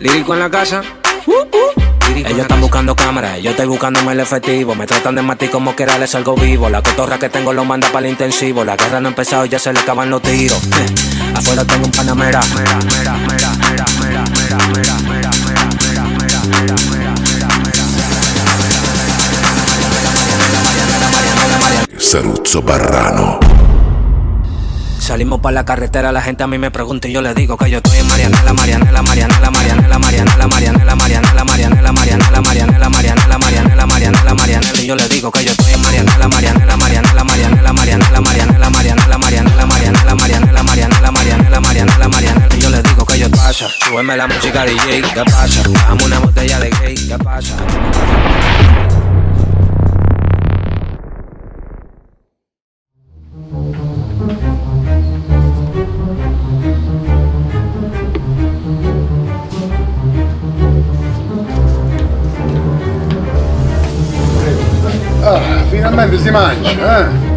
Lírico en la casa. Ellos están buscando cámaras, yo estoy buscándome el efectivo. Me tratan de matar como quiera, les salgo vivo. La cotorra que tengo lo manda para el intensivo. La guerra no ha empezado, ya se le acaban los tiros. Afuera tengo un panamera. Saruzzo Barrano. Salimos para la carretera, la gente a mí me pregunta y yo le digo que yo estoy en Marianela, Marianela, Marianela, Marianela, Marianela, Marianela, Marianela, Marianela, Marianela, Marianela, Marianela, Marianela, Marianela, Marianela, y yo le digo que yo estoy en Marianela, Marianela, Marianela, Marianela, Marianela, Marianela, Marianela, Marianela, Marianela, Marianela, Marianela, Marianela, Marianela, Marianela, y yo le digo que yo pasa. Súbeme la música DJ, ¿qué pasa? Dame una botella de gay, ¿qué pasa? Finalmente si mangia, eh?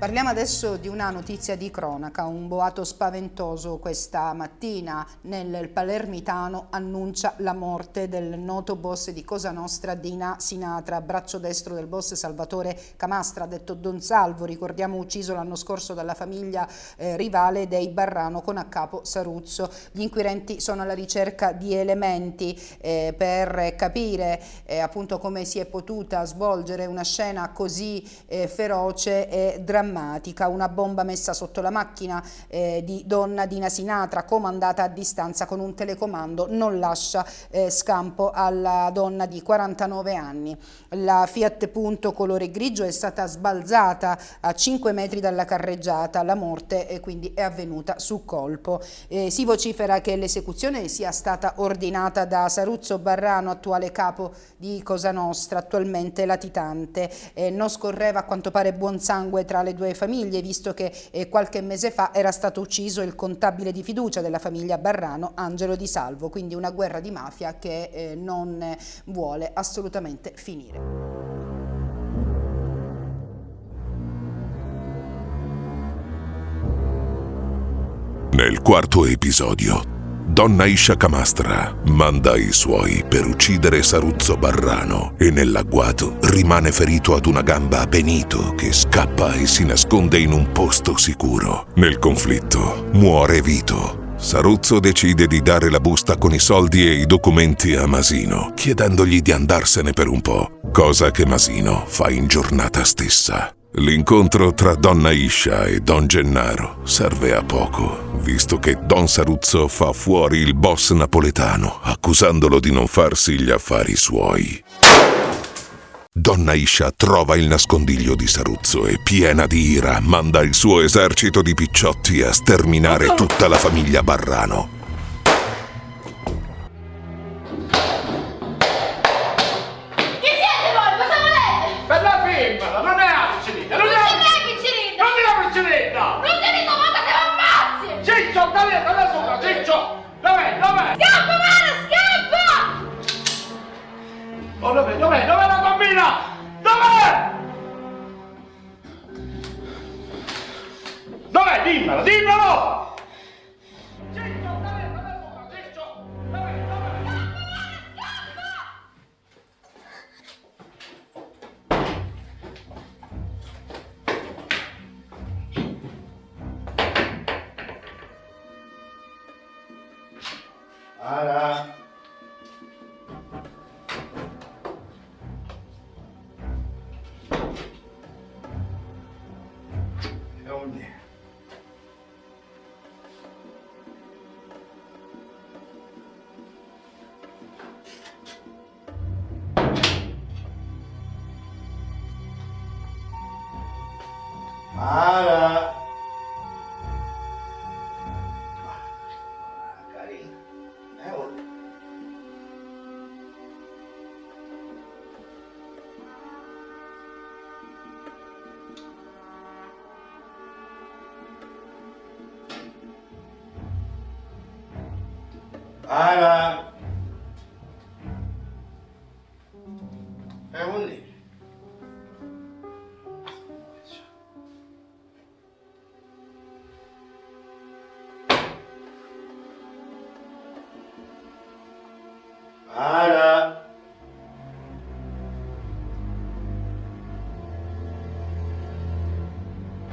Parliamo adesso di una notizia di cronaca. Un boato spaventoso questa mattina nel Palermitano annuncia la morte del noto boss di Cosa Nostra, Dina Sinatra, braccio destro del boss Salvatore Camastra, detto Don Salvo, ricordiamo ucciso l'anno scorso dalla famiglia rivale dei Barrano con a capo Saruzzo. Gli inquirenti sono alla ricerca di elementi per capire appunto come si è potuta svolgere una scena così feroce e drammatica. Una bomba messa sotto la macchina di donna Dina Sinatra, comandata a distanza con un telecomando, non lascia scampo alla donna di 49 anni. La Fiat Punto colore grigio è stata sbalzata a 5 metri dalla carreggiata. La morte quindi è avvenuta su colpo. Si vocifera che l'esecuzione sia stata ordinata da Saruzzo Barrano, attuale capo di Cosa Nostra, attualmente latitante. Non scorreva a quanto pare buon sangue tra le due famiglie, visto che qualche mese fa era stato ucciso il contabile di fiducia della famiglia Barrano, Angelo Di Salvo, quindi una guerra di mafia che non vuole assolutamente finire. Nel quarto episodio, Donna Isha Camastra manda i suoi per uccidere Saruzzo Barrano e nell'agguato rimane ferito ad una gamba a Benito, che scappa e si nasconde in un posto sicuro. Nel conflitto muore Vito. Saruzzo decide di dare la busta con i soldi e i documenti a Masino, chiedendogli di andarsene per un po', cosa che Masino fa in giornata stessa. L'incontro tra Donna Isha e Don Gennaro serve a poco, visto che Don Saruzzo fa fuori il boss napoletano, accusandolo di non farsi gli affari suoi. Donna Isha trova il nascondiglio di Saruzzo e, piena di ira, manda il suo esercito di picciotti a sterminare tutta la famiglia Barrano. Dov'è la bambina? Dov'è? Dov'è? Dimmelo! Mara! Carina. Mara! Vuol dire? Mara!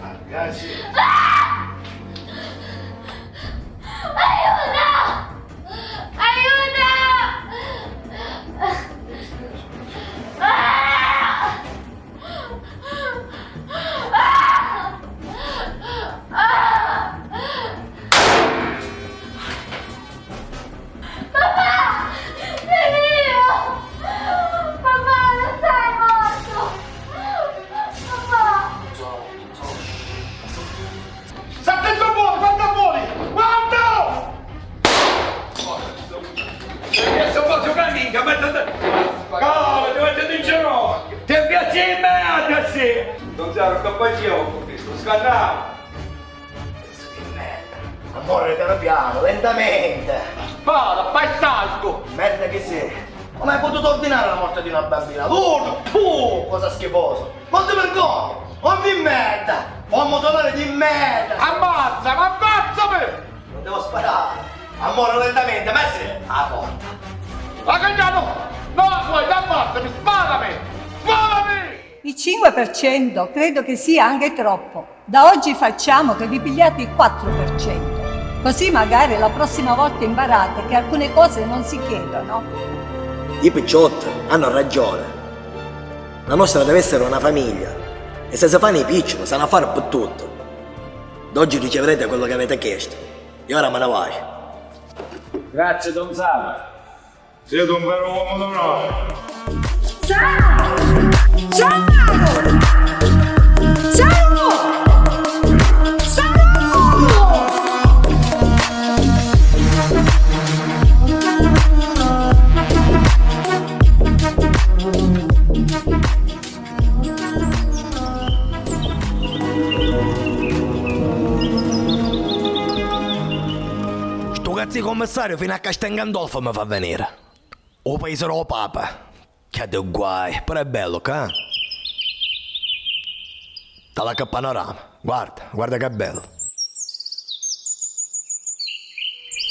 Ragazzi! Sta attento a voi, guarda a voi! Guarda! Se un po' cammina, mettete... Cavolo, ti mettete in ginocchio! Ti piace in merda, sì! Non sei un capaccio, questo scannato! Amore, piano piano, lentamente! Spada, fai salto! Merda che sei! Come hai potuto ordinare la morte di una bambina? Tu! Cosa schifoso! Non ti vergogni! Ogni merda! Uomo dolore di merda! Ammazza, ma ammazzami! Non devo sparare! Amore, lentamente, messi alla porta! Ma Cagliano! No, vuoi, ammazzami, sparami! Sparami! Il 5% credo che sia anche troppo. Da oggi facciamo che vi pigliate il 4%. Così magari la prossima volta imparate che alcune cose non si chiedono. I picciotti hanno ragione. La nostra deve essere una famiglia. E se si fanno i piccoli, sanno fare per tutto. D'oggi riceverete quello che avete chiesto. E ora me ne vai. Grazie, Don Sala. Siete un vero uomo d'onore. Ciao! Ciao! Ciao! Sto cazzo commissario fino a Castel Gandolfo mi fa venire. O paese o papa. Che de guai, però è bello, che? Dalla che panorama. Guarda che bello.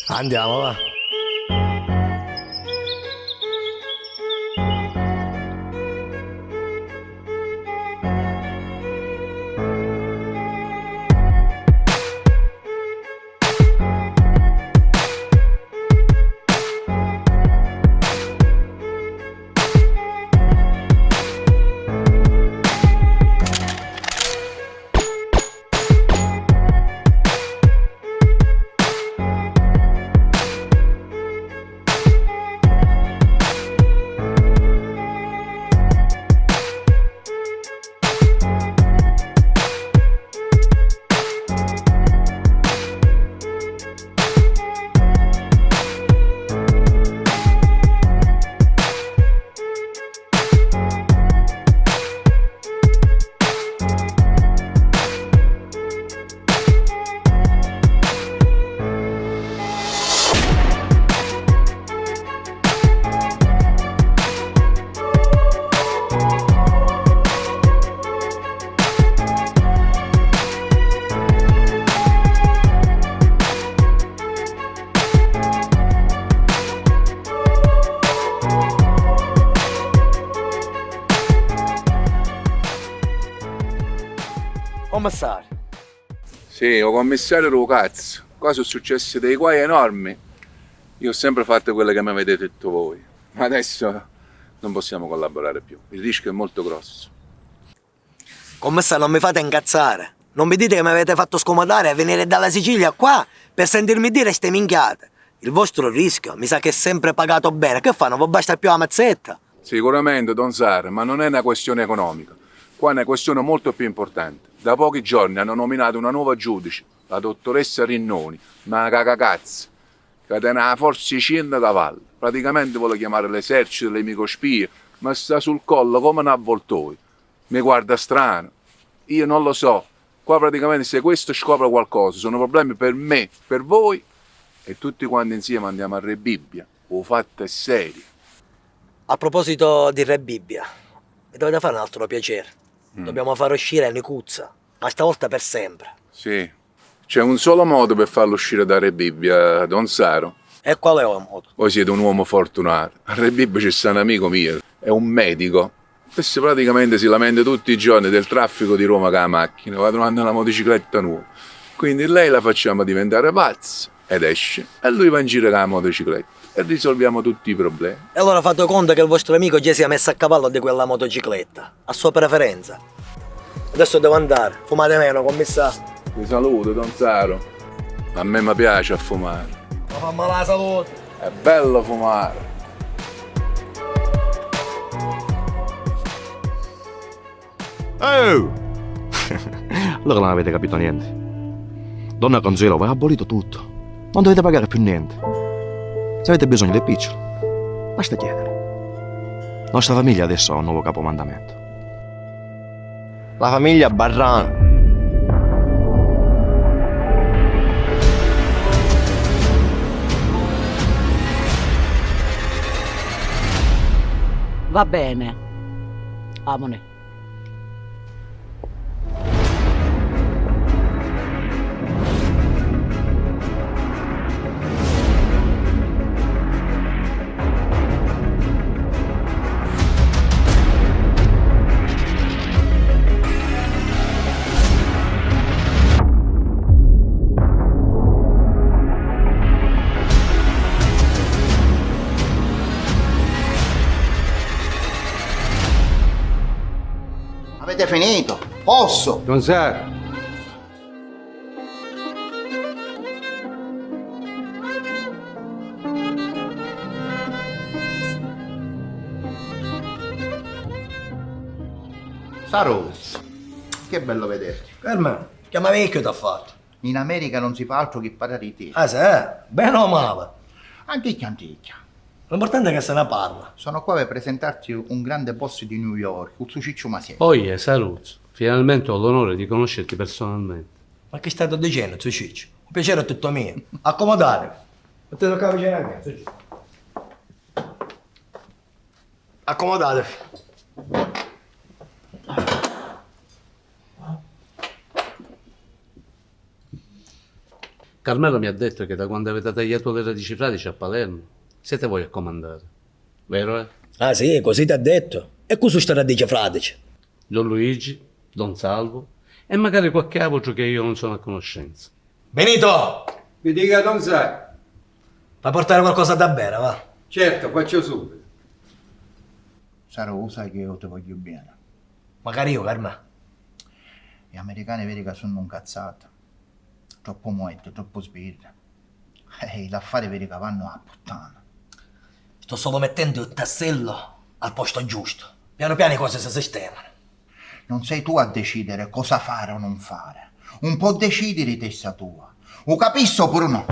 Andiamo, va. Commissario. Sì, o commissario lo cazzo. Qua sono successi dei guai enormi. Io ho sempre fatto quello che mi avete detto voi. Ma adesso non possiamo collaborare più. Il rischio è molto grosso. Commissario, non mi fate incazzare. Non mi dite che mi avete fatto scomodare a venire dalla Sicilia qua per sentirmi dire ste minchiate. Il vostro rischio mi sa che è sempre pagato bene. Che fa? Non vi basta più la mazzetta? Sicuramente, Don Sar, ma non è una questione economica. Qua è una questione molto più importante. Da pochi giorni hanno nominato una nuova giudice, la dottoressa Rinnoni, ma cagacazzo, che tiene una forza di 100 cavalli. Praticamente vuole chiamare l'esercito, le micospie, ma sta sul collo come un avvoltoio. Mi guarda strano. Io non lo so. Qua praticamente se questo scopre qualcosa, sono problemi per me, per voi e tutti quanti insieme andiamo a Re Bibbia. O fatto è serio. A proposito di Re Bibbia, mi dovete fare un altro piacere. Dobbiamo far uscire Nicuzza, ma stavolta per sempre. Sì. C'è un solo modo per farlo uscire da Re Bibbia, Don Saro. E qual è il modo? Voi siete un uomo fortunato. A Re Bibbia c'è sta un amico mio, è un medico. Questo praticamente si lamenta tutti i giorni del traffico di Roma con la macchina, va trovando una motocicletta nuova. Quindi lei la facciamo diventare pazza ed esce e lui va in giro con la motocicletta e risolviamo tutti i problemi. E allora fate conto che il vostro amico già si è messo a cavallo di quella motocicletta, a sua preferenza. Adesso devo andare, fumate meno, commissario. Vi saluto, Don Saro. A me mi piace a fumare. Ma fa male la salute. È bello fumare. Oh! Allora non avete capito niente. Donna Consuelo, va abolito tutto. Non dovete pagare più niente. Se avete bisogno del picciolo, basta chiedere. La nostra famiglia adesso ha un nuovo capomandamento. La famiglia Barrano. Va bene. Amone. Avete finito? Posso? Don Saro. Saruzzo, che bello vederti. Per me, chiama vecchio t'ha fatto. In America non si fa altro che parlare di te. Ah sì? Bene o male? Anticchia, anticchia. L'importante è che se ne parla. Sono qua per presentarti un grande boss di New York, il Ciccio Masiello. Oye, Saluzzo, finalmente ho l'onore di conoscerti personalmente. Ma che stai dicendo, Ciccio? Un piacere è tutto mio. Accomodatevi. Non ti toccava vicino a me, Ciccio. Accomodatevi. Carmelo mi ha detto che da quando avete tagliato le radici fradici a Palermo siete voi a comandare. Vero, eh? Ah sì, così ti ha detto. E cosa sta radice fradice? Don Luigi, Don Salvo e magari qualche avoce che io non sono a conoscenza. Benito! Mi dica Don Saro. Fai portare qualcosa da bere, va? Certo, faccio subito. Saro, sai che io ti voglio bene. Magari io, Carmelo. Gli americani vedi che sono un cazzato. Troppo moetto, troppo spirito. E gli affari vedi che vanno a puttana. Sto solo mettendo il tassello al posto giusto. Piano piano le cose si sistemano. Non sei tu a decidere cosa fare o non fare. Un po' decidi di testa tua. Lo capisco oppure no?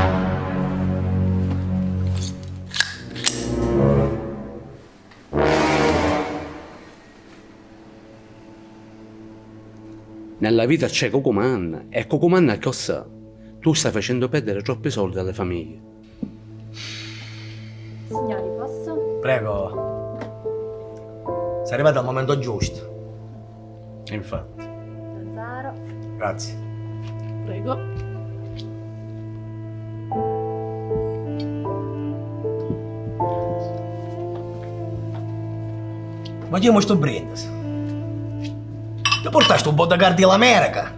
Nella vita c'è Cocumanna e Cocumanna che sa? Tu stai facendo perdere troppi soldi alle famiglie. Signori, posso? Prego. Sei arrivato al momento giusto. Infatti. Zanzaro. Grazie. Prego. Facciamo sto brindisi. Ti portaste un bodyguard dell'America.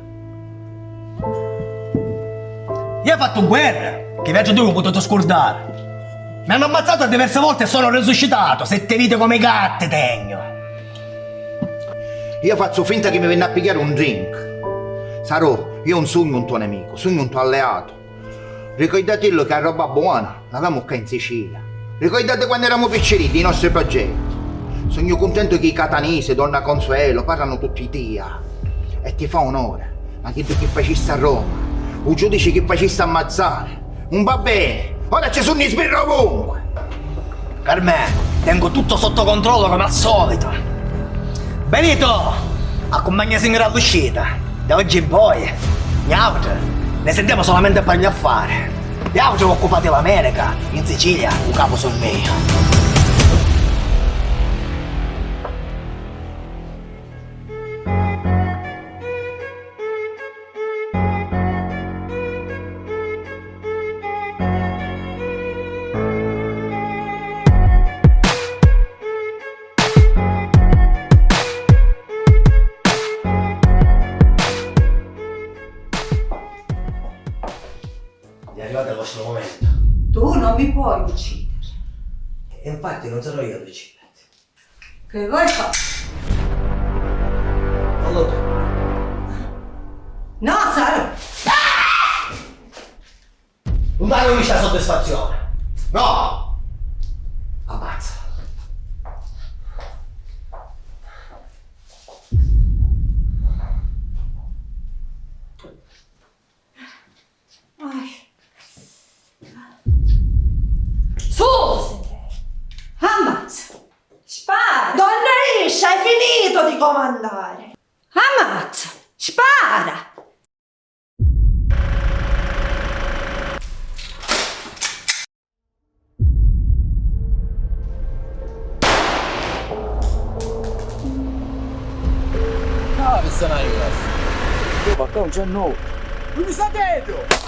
Io ho fatto guerra, che viaggio tu ho potuto scordare. Mi hanno ammazzato diverse volte e sono risuscitato. 7 vite come i gatti tegno. Io faccio finta che mi venga a pigliare un drink. Saro, io non sono un tuo nemico, sono un tuo alleato. Ricordate che a roba buona l'avevamo qua in Sicilia. Ricordate quando eravamo picceriti, i nostri progetti. Sono contento che i catanesi, donna Consuelo, parlano tutti i dia. E ti fa onore. Ma che tu che facessi a Roma, un giudice che facessi ammazzare, non va bene. Ora ci sono i sbirri ovunque. Carmen, tengo tutto sotto controllo come al solito. Benito, accompagnasi all'uscita. Da oggi in poi, gli altri ne sentiamo solamente per gli affari. Gli altri occupati l'America, in Sicilia, un capo sul mio. È arrivato il vostro momento. Tu non mi puoi uccidere. E infatti non sarò io ad ucciderti. Che vuoi fare? Fallo tu. No, Saro! Non dai questa soddisfazione. No! Ammazza. Su! Ammazza! Spara! Donna Iscia, hai finito di comandare! Ammazza! Spara! Ah, questa è una io. Ma qua non c'è no. Non mi sta dentro!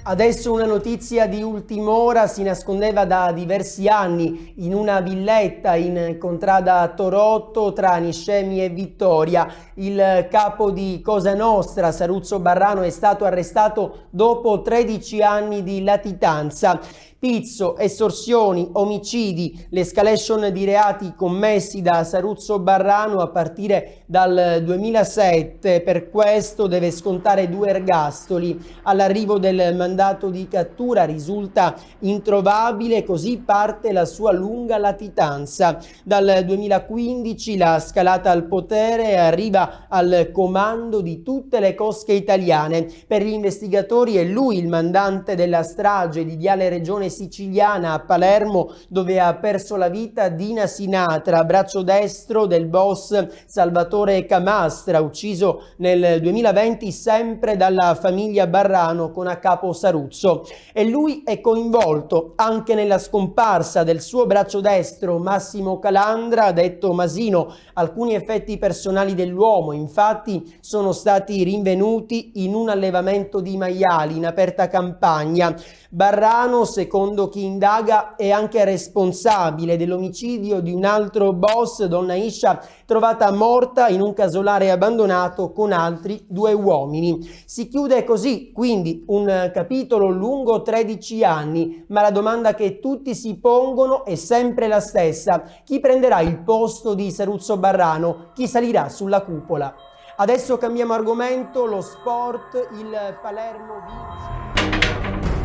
Adesso una notizia di ultim'ora: si nascondeva da diversi anni in una villetta in contrada Torotto tra Niscemi e Vittoria. Il capo di Cosa Nostra, Saruzzo Barrano, è stato arrestato dopo 13 anni di latitanza. Pizzo, estorsioni, omicidi, l'escalation di reati commessi da Saruzzo Barrano a partire dal 2007. Per questo deve scontare 2 ergastoli. All'arrivo del mandato di cattura risulta introvabile, così parte la sua lunga latitanza. Dal 2015 la scalata al potere, arriva al comando di tutte le cosche italiane. Per gli investigatori è lui il mandante della strage di Viale Regione Siciliana a Palermo, dove ha perso la vita Dina Sinatra, braccio destro del boss Salvatore Camastra, ucciso nel 2020 sempre dalla famiglia Barrano con a capo Saruzzo. E lui è coinvolto anche nella scomparsa del suo braccio destro Massimo Calandra, detto Masino. Alcuni effetti personali dell'uomo infatti sono stati rinvenuti in un allevamento di maiali in aperta campagna. Barrano, secondo chi indaga, è anche responsabile dell'omicidio di un altro boss, donna Iscia, trovata morta in un casolare abbandonato con altri 2 uomini. Si chiude così quindi un capitolo lungo 13 anni, ma la domanda che tutti si pongono è sempre la stessa: chi prenderà il posto di Saruzzo Barrano? Chi salirà sulla cupola? Adesso cambiamo argomento, lo sport. Il Palermo vince.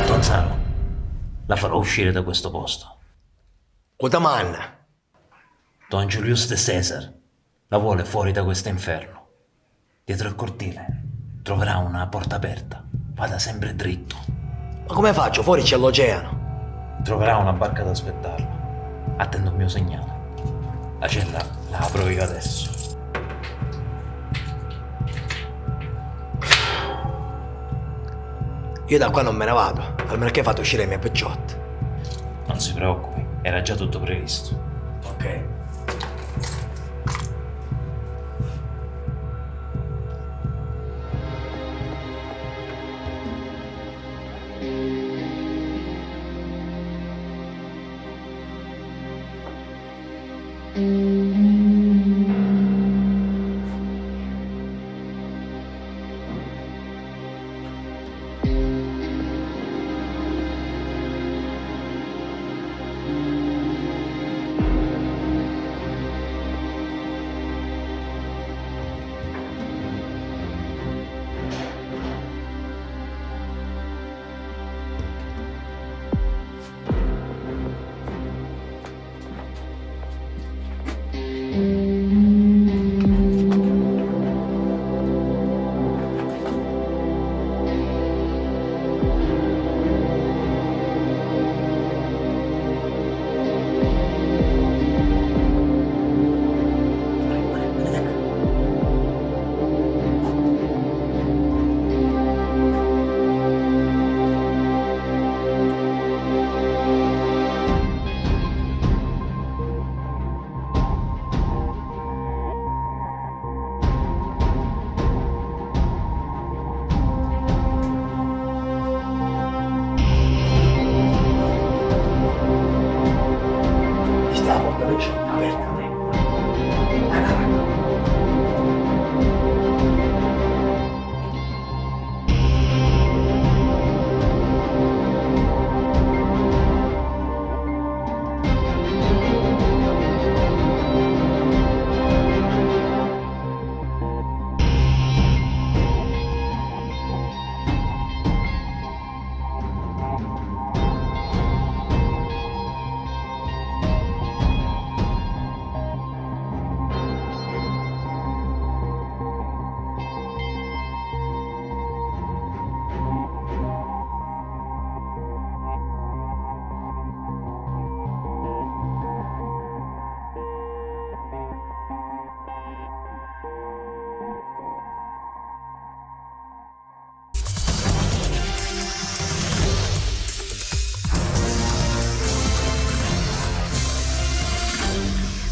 Gonzalo, la farò uscire da questo posto. Cotamanna. Don Julius de Caesar la vuole fuori da questo inferno. Dietro il cortile troverà una porta aperta. Vada sempre dritto. Ma come faccio? Fuori c'è l'oceano. Troverà una barca ad aspettarlo. Attendo il mio segnale. La cella la apro io adesso. Io da qua non me ne vado, almeno che fate uscire i miei picciotti. Non si preoccupi, era già tutto previsto. Ok.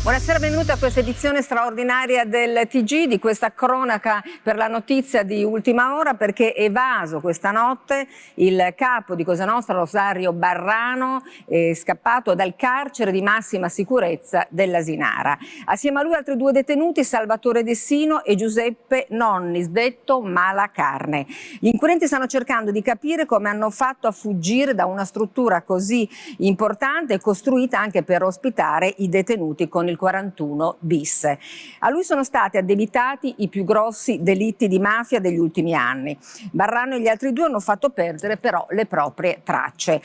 Buonasera, benvenuti a questa edizione straordinaria del TG, di questa cronaca per la notizia di ultima ora, perché è evaso questa notte il capo di Cosa Nostra, Rosario Barrano, è scappato dal carcere di massima sicurezza dell'Asinara. Assieme a lui altri due detenuti, Salvatore Dessino e Giuseppe Nonnis, detto Malacarne. Gli inquirenti stanno cercando di capire come hanno fatto a fuggire da una struttura così importante e costruita anche per ospitare i detenuti con il 41 bis. A lui sono stati addebitati i più grossi delitti di mafia degli ultimi anni. Barrano e gli altri due hanno fatto perdere però le proprie tracce.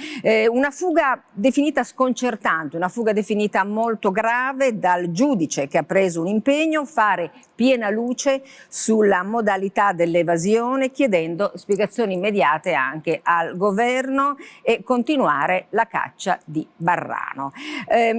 Una fuga definita sconcertante, una fuga definita molto grave dal giudice che ha preso un impegno, fare piena luce sulla modalità dell'evasione, chiedendo spiegazioni immediate anche al governo e continuare la caccia di Barrano.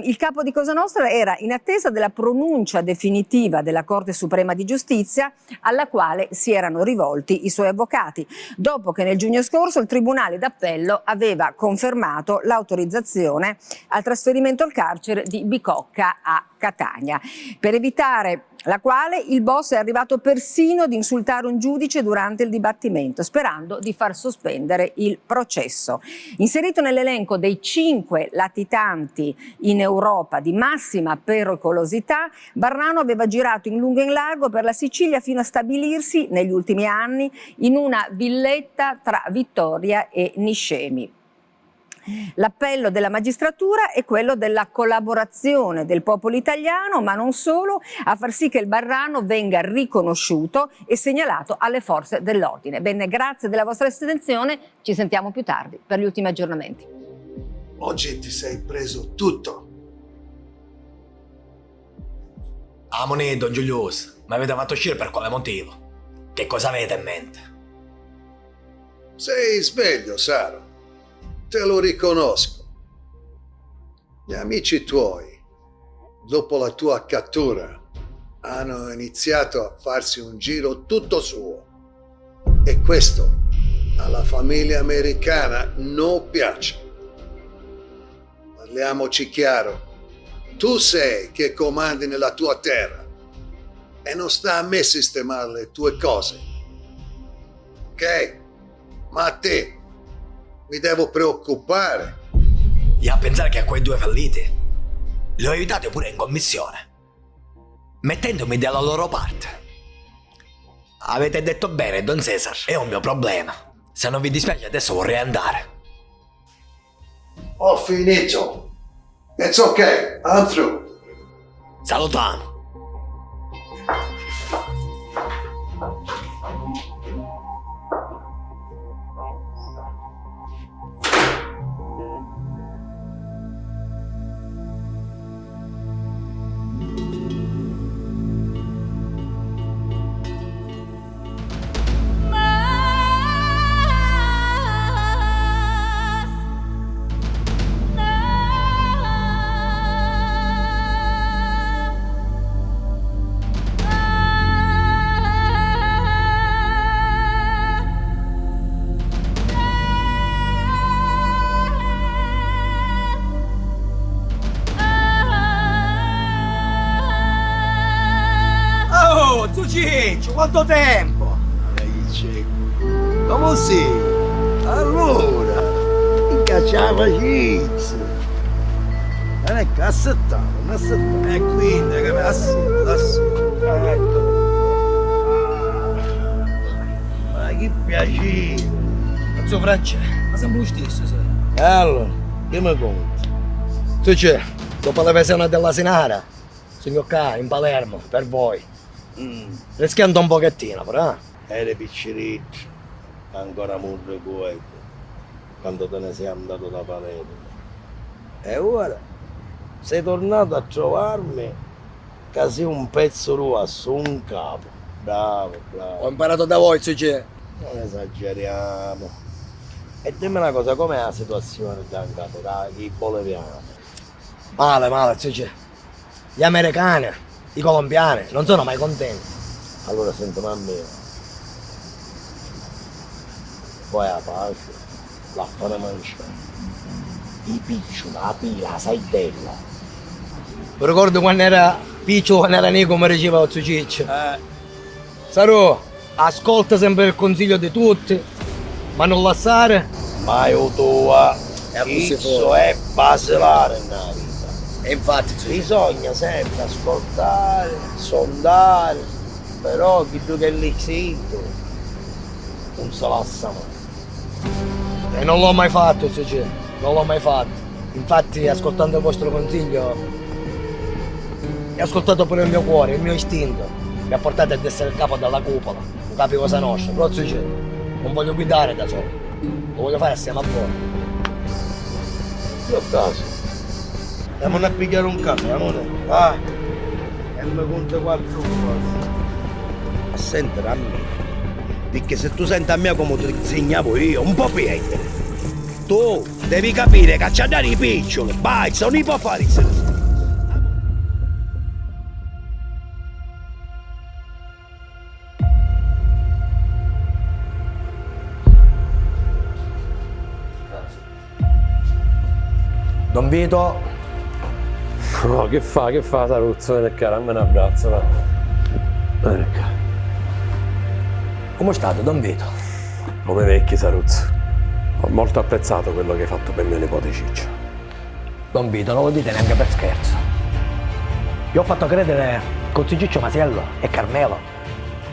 Il capo di Cosa Nostra era in attesa della pronuncia definitiva della Corte Suprema di Giustizia, alla quale si erano rivolti i suoi avvocati, dopo che nel giugno scorso il Tribunale d'Appello aveva confermato l'autorizzazione al trasferimento al carcere di Bicocca a Catania, per evitare la quale il boss è arrivato persino ad insultare un giudice durante il dibattimento, sperando di far sospendere il processo. Inserito nell'elenco dei 5 latitanti in Europa di massima pericolosità, Barrano aveva girato in lungo e in largo per la Sicilia fino a stabilirsi negli ultimi anni in una villetta tra Vittoria e Niscemi. L'appello della magistratura è quello della collaborazione del popolo italiano, ma non solo, a far sì che il Barrano venga riconosciuto e segnalato alle forze dell'ordine. Bene, grazie della vostra attenzione, ci sentiamo più tardi per gli ultimi aggiornamenti. Oggi ti sei preso tutto. Amoni, Don Giulius, mi avete fatto uscire per quale motivo? Che cosa avete in mente? Sei sveglio, Saro. Te lo riconosco. Gli amici tuoi, dopo la tua cattura, hanno iniziato a farsi un giro tutto suo. E questo alla famiglia americana non piace. Parliamoci chiaro. Tu sei che comandi nella tua terra e non sta a me sistemare le tue cose. Ok? Ma a te mi devo preoccupare. E a pensare che a quei due falliti li ho aiutati pure in commissione, mettendomi dalla loro parte. Avete detto bene, Don Cesar, è un mio problema. Se non vi dispiace adesso vorrei andare. Ho finito. It's okay, I'm through. Salutiamo. Ciccio, quanto tempo? Come si? Allora, mica ce la facizia. Non è che aspettavo, non aspettavo. E quindi, che me ma che piacere. Zio Francesco, ma sempre lo stesso, sai? E allora, che mi conti? Tu c'è, dopo la versione della Sinara, sono qua in Palermo, per voi. Rischiando un pochettino, però. Eri piccericcio, ancora molto poeta, quando te ne sei andato da Palermo. E ora sei tornato a trovarmi che sei un pezzo tuo su un capo. Bravo, bravo. Ho imparato da voi, Zucchè. Non esageriamo. E dimmi una cosa, com'è la situazione da in capo, i boliviani? Male, Zucchè. Gli americani, i colombiani, non sono mai contenti. Allora sento a me. Poi a pace, la fare mangiare. I piccioli, la pila, la saidella. Mi ricordo quando era piccolo, quando era Nico, mi diceva Zucchiccio. Saru, ascolta sempre il consiglio di tutti, ma non lasciare. Mai tua, isso è basilare nella vita. E infatti bisogna sempre ascoltare, sondare, però chi tu che è lì zitto non si lascia mai. E non l'ho mai fatto, Zucchè, non l'ho mai fatto. Infatti, ascoltando il vostro consiglio, ho ascoltato pure il mio cuore, il mio istinto. Mi ha portato ad essere il capo della cupola, un capo di Cosa Nostra. Però Zucchè, non voglio guidare da solo, lo voglio fare assieme a voi. Io caso. Andiamo a pigliare un caffè, amore. Va. E mi conta 4 cose. A sentire a me. Perché se tu senti a me come ti insegnavo io, un po' piede. Tu devi capire che c'è da i piccioli, vai, non li può fare. Don Vito. Oh, che fa Saruzzo? Vieni qua, dammi un abbraccio, va. Vieni qua. Come state, Don Vito? Come vecchi, Saruzzo. Ho molto apprezzato quello che hai fatto per mio nipote Ciccio. Don Vito, non lo dite neanche per scherzo. Io ho fatto credere che Ciccio Masiello e Carmelo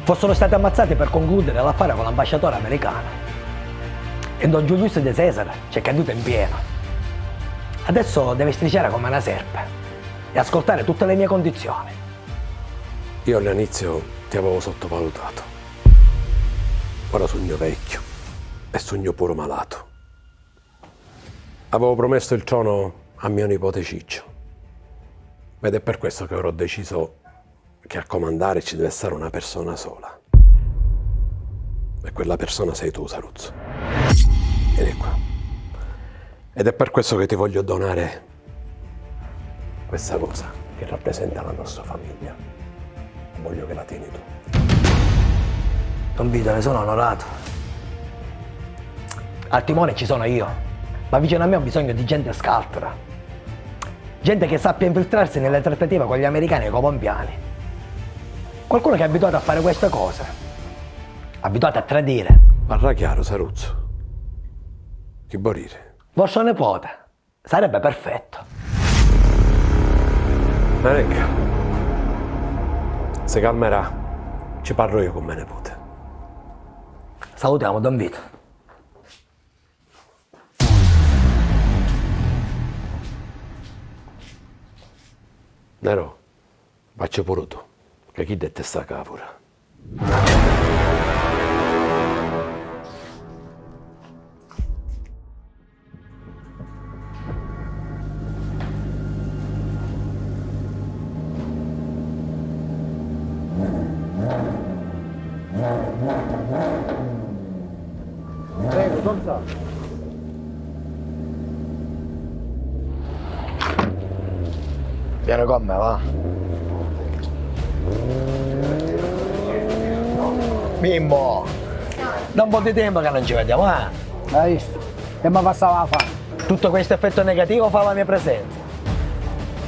fossero stati ammazzati per concludere l'affare con l'ambasciatore americano. E Don Giulius De Cesare ci è caduto in pieno. Adesso deve strisciare come una serpe e ascoltare tutte le mie condizioni. Io all'inizio ti avevo sottovalutato. Ora sogno vecchio e sogno puro malato. Avevo promesso il trono a mio nipote Ciccio. Ed è per questo che ora ho deciso che a comandare ci deve stare una persona sola. E quella persona sei tu, Saruzzo. Vieni qua. Ed è per questo che ti voglio donare questa cosa che rappresenta la nostra famiglia. Voglio che la tieni tu. Don Vito, ne sono onorato. Al timone ci sono io, ma vicino a me ho bisogno di gente scaltra. Gente che sappia infiltrarsi nelle trattative con gli americani e con i pompiani. Qualcuno che è abituato a fare queste cose. Abituato a tradire. Parla chiaro, Saruzzo. Chi morire? Vostro nipote. Sarebbe perfetto. Marenca, se calmerà, ci parlo io con mia nipote. Salutiamo Don Vito. Nero, faccio pure tu, che chi dette sta capura. Prego, Don Sa. Vieni con me, va. Mimmo, da un po' di tempo che non ci vediamo, eh? Hai visto? Che mi passava a fare? Tutto questo effetto negativo fa la mia presenza.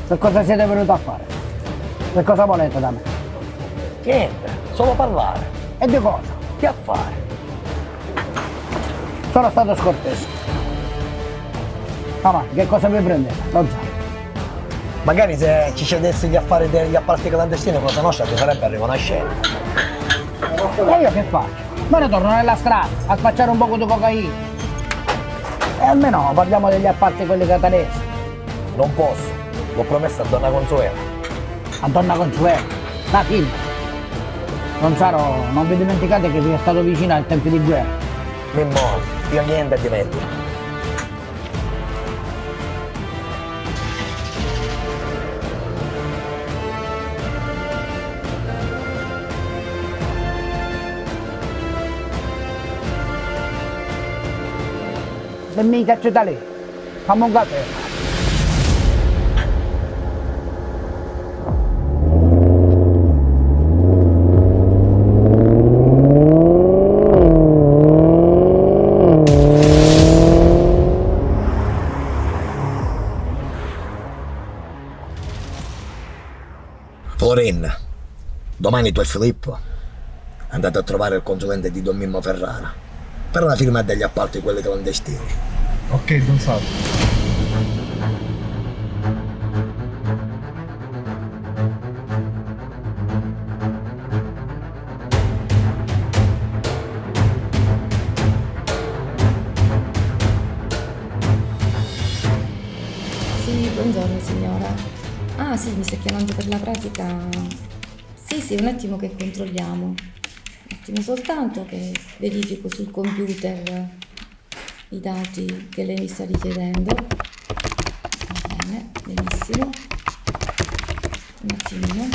Che cosa siete venuti a fare? Che cosa volete da me? Niente, solo parlare. E di cosa? Che affare? Sono stato scortese. Ma che cosa mi prendete? Non so. Magari se ci cedessi gli affari degli appalti clandestini, cosa nostra ti farebbe riconoscere. E io che faccio? Me ne torno nella strada a spacciare un poco di cocaina. E almeno parliamo degli appalti quelli catanesi. Non posso, l'ho promesso a Donna Consuela. A Donna Consuela? La figlia. Non sarò, non vi dimenticate che vi è stato vicino ai tempi di guerra. Mimmo, io niente dimentico. Se mi caccio da lì, fammi un caffè. Florin, domani tu e Filippo andate a trovare il consulente di Don Mimmo Ferrara per una firma degli appalti quelli clandestini. Ok, Don Salvo. Sì, buongiorno signora. Ah sì, mi sta chiamando per la pratica. Sì, un attimo che controlliamo. Un attimo soltanto che verifico sul computer i dati che lei mi sta richiedendo. Va bene, benissimo. Un attimino.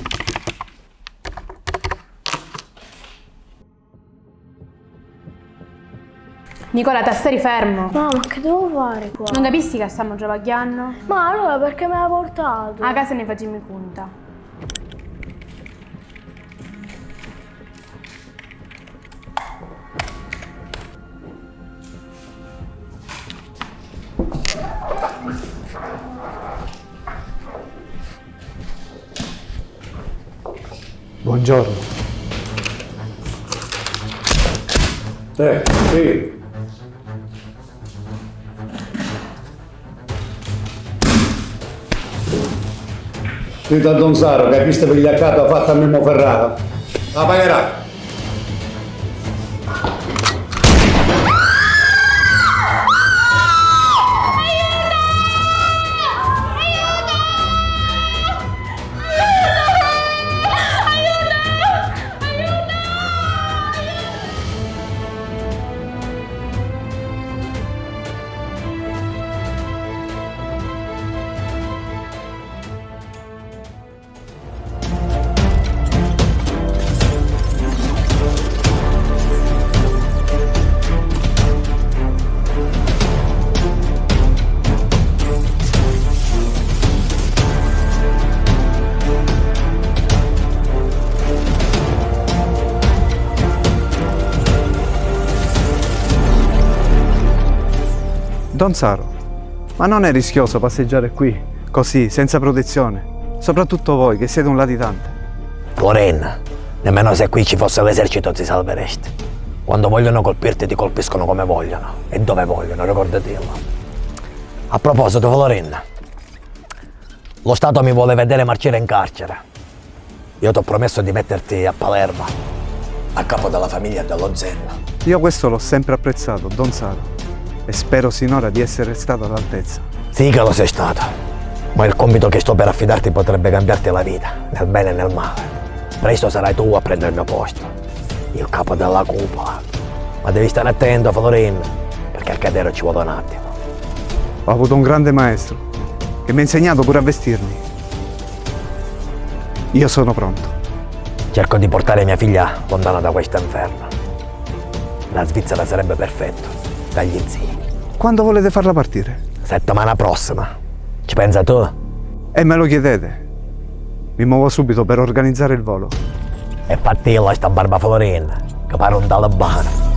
Nicola, te stai fermo? No, ma che devo fare qua? Non capisci che stiamo travagliando? Ma allora perché me l'ha portato? A casa ne facciamo conta. Buongiorno. Sì. Dite a Don Saro che hai visto vigliaccata fatta a Mimmo Ferrara. La pagherà. Don Saro, ma non è rischioso passeggiare qui, così, senza protezione? Soprattutto voi, che siete un latitante. Florin, nemmeno se qui ci fosse l'esercito ti salveresti. Quando vogliono colpirti ti colpiscono come vogliono e dove vogliono, ricordatelo. A proposito, Florin, lo Stato mi vuole vedere marcire in carcere. Io ti ho promesso di metterti a Palermo, a capo della famiglia dello Zen. Io questo l'ho sempre apprezzato, Don Saro, e spero sinora di essere stato all'altezza. Sì che lo sei stato, ma il compito che sto per affidarti potrebbe cambiarti la vita, nel bene e nel male. Presto sarai tu a prendere il mio posto, il capo della cupola. Ma devi stare attento, Florin, perché al cadere ci vuole un attimo. Ho avuto un grande maestro, che mi ha insegnato pure a vestirmi. Io sono pronto. Cerco di portare mia figlia lontana da questo inferno. La Svizzera sarebbe perfetto, dagli zii. Quando volete farla partire? Settimana prossima. Ci pensa tu? E me lo chiedete? Mi muovo subito per organizzare il volo. E fattillo sta barba Florin, che pare un talebano.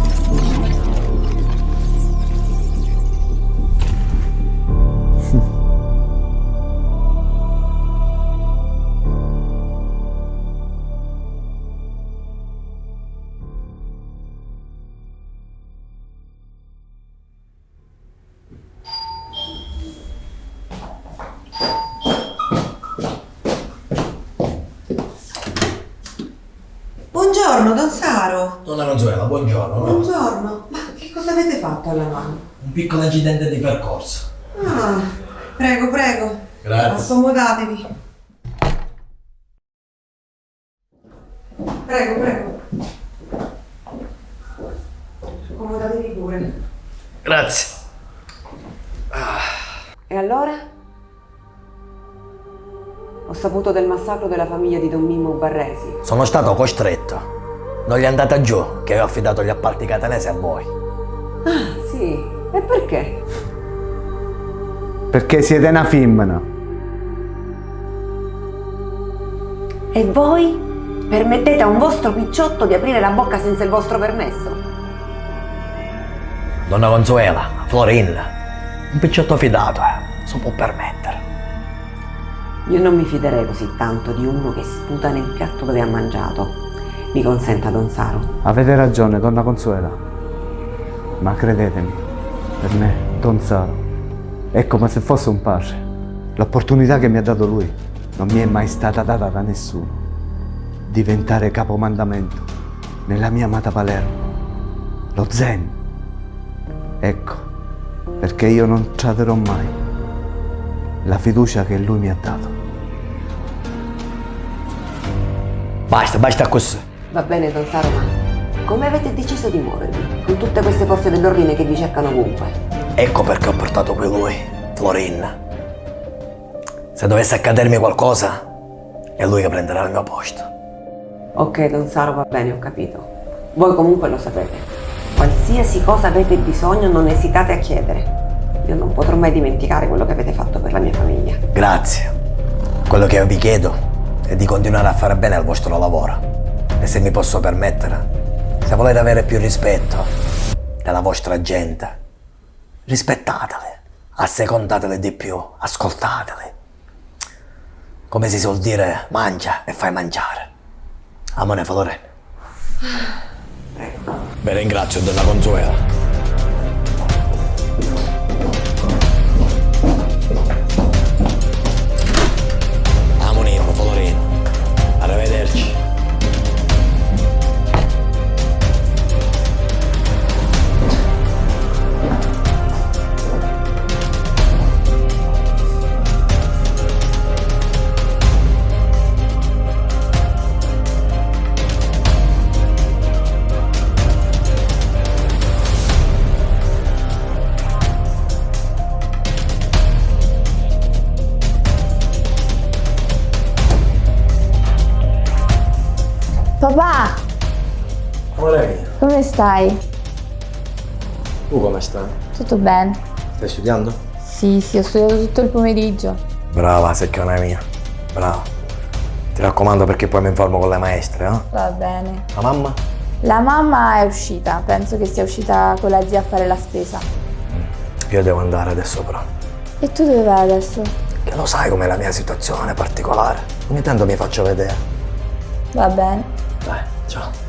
Buongiorno, Don Saro. Donna Consuela, buongiorno. Buongiorno. Ma che cosa avete fatto alla mano? Un piccolo incidente di percorso. Ah, prego, prego. Grazie. Accomodatevi. Prego, prego. Accomodatevi pure. Grazie. E allora? Ho saputo del massacro della famiglia di Don Mimmo Barresi. Sono stato costretto. Non gli è andata giù, che avevo affidato gli appalti catanesi a voi. Ah, sì. E perché? Perché siete una femmina. E voi? Permettete a un vostro picciotto di aprire la bocca senza il vostro permesso? Donna Consuela, Florin, un picciotto fidato, si può permettere. Io non mi fiderei così tanto di uno che sputa nel piatto dove ha mangiato. Mi consenta, Don Saro. Avete ragione, Donna Consuela. Ma credetemi, per me, Don Saro, è come se fosse un padre. L'opportunità che mi ha dato lui non mi è mai stata data da nessuno. Diventare capomandamento nella mia amata Palermo. Lo Zen. Ecco, perché io non traderò mai la fiducia che lui mi ha dato. Basta così. Va bene, Don Saro, ma come avete deciso di muovervi? Con tutte queste forze dell'ordine che vi cercano ovunque. Ecco perché ho portato qui lui, Florin. Se dovesse accadermi qualcosa, è lui che prenderà il mio posto. Ok, Don Saro, va bene, ho capito. Voi comunque lo sapete. Qualsiasi cosa avete bisogno, non esitate a chiedere. Io non potrò mai dimenticare quello che avete fatto per la mia famiglia. Grazie. Quello che io vi chiedo è di continuare a fare bene al vostro lavoro. E se mi posso permettere, se volete avere più rispetto della vostra gente, rispettatele, assecondatele di più, ascoltatele. Come si suol dire, mangia e fai mangiare. Amore, Florin. Prego. Vi ringrazio, Donna Consuela. Amonimo, Florin. Arrivederci. Papà, Amore, come stai? tu come stai? Tutto bene? Stai studiando? Sì, ho studiato tutto il pomeriggio. Brava, secchione mia. Brava. Ti raccomando perché poi mi informo con le maestre, eh? Va bene. La mamma? La mamma è uscita, penso che sia uscita con la zia a fare la spesa. Io devo andare adesso però. E tu dove vai adesso? Che lo sai com'è la mia situazione particolare. Ogni tanto mi faccio vedere. Va bene. Dai, ciao.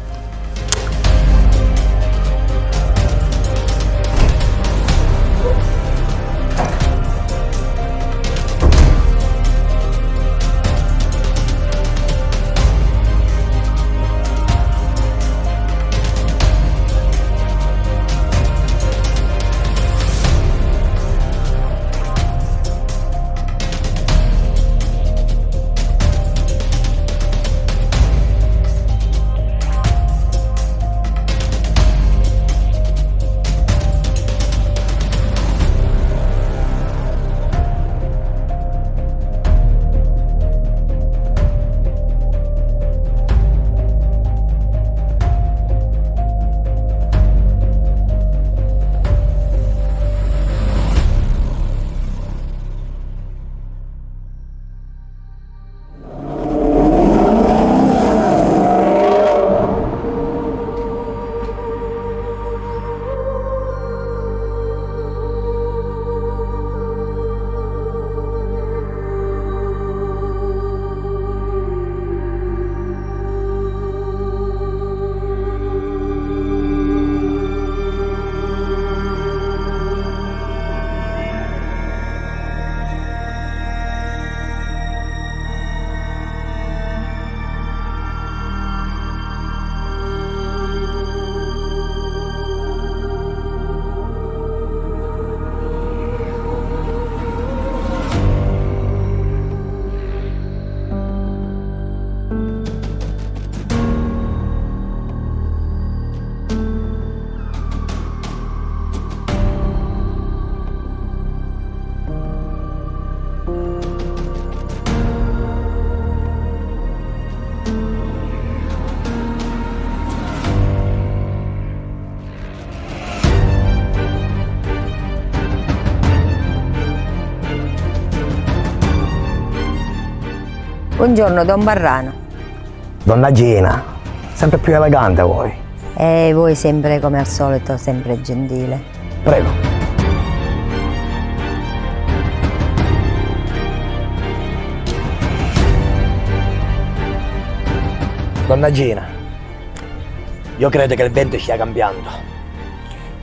Buongiorno, Don Barrano. Donna Gina, sempre più elegante voi. E voi sempre come al solito, sempre gentile. Prego. Donna Gina, io credo che il vento stia cambiando.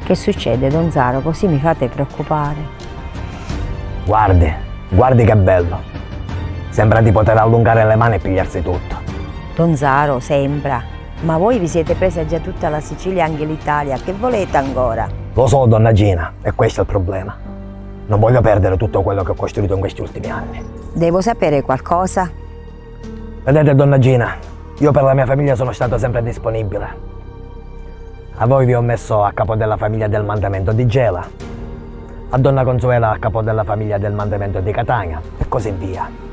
Che succede, Don Zaro? Così mi fate preoccupare. Guardi che bello. Sembra di poter allungare le mani e pigliarsi tutto. Don Zaro, sembra. Ma voi vi siete presa già tutta la Sicilia e anche l'Italia. Che volete ancora? Lo so, donna Gina, e questo è il problema. Non voglio perdere tutto quello che ho costruito in questi ultimi anni. Devo sapere qualcosa? Vedete, donna Gina, io per la mia famiglia sono stato sempre disponibile. A voi vi ho messo a capo della famiglia del mandamento di Gela, a donna Consuela a capo della famiglia del mandamento di Catania, e così via.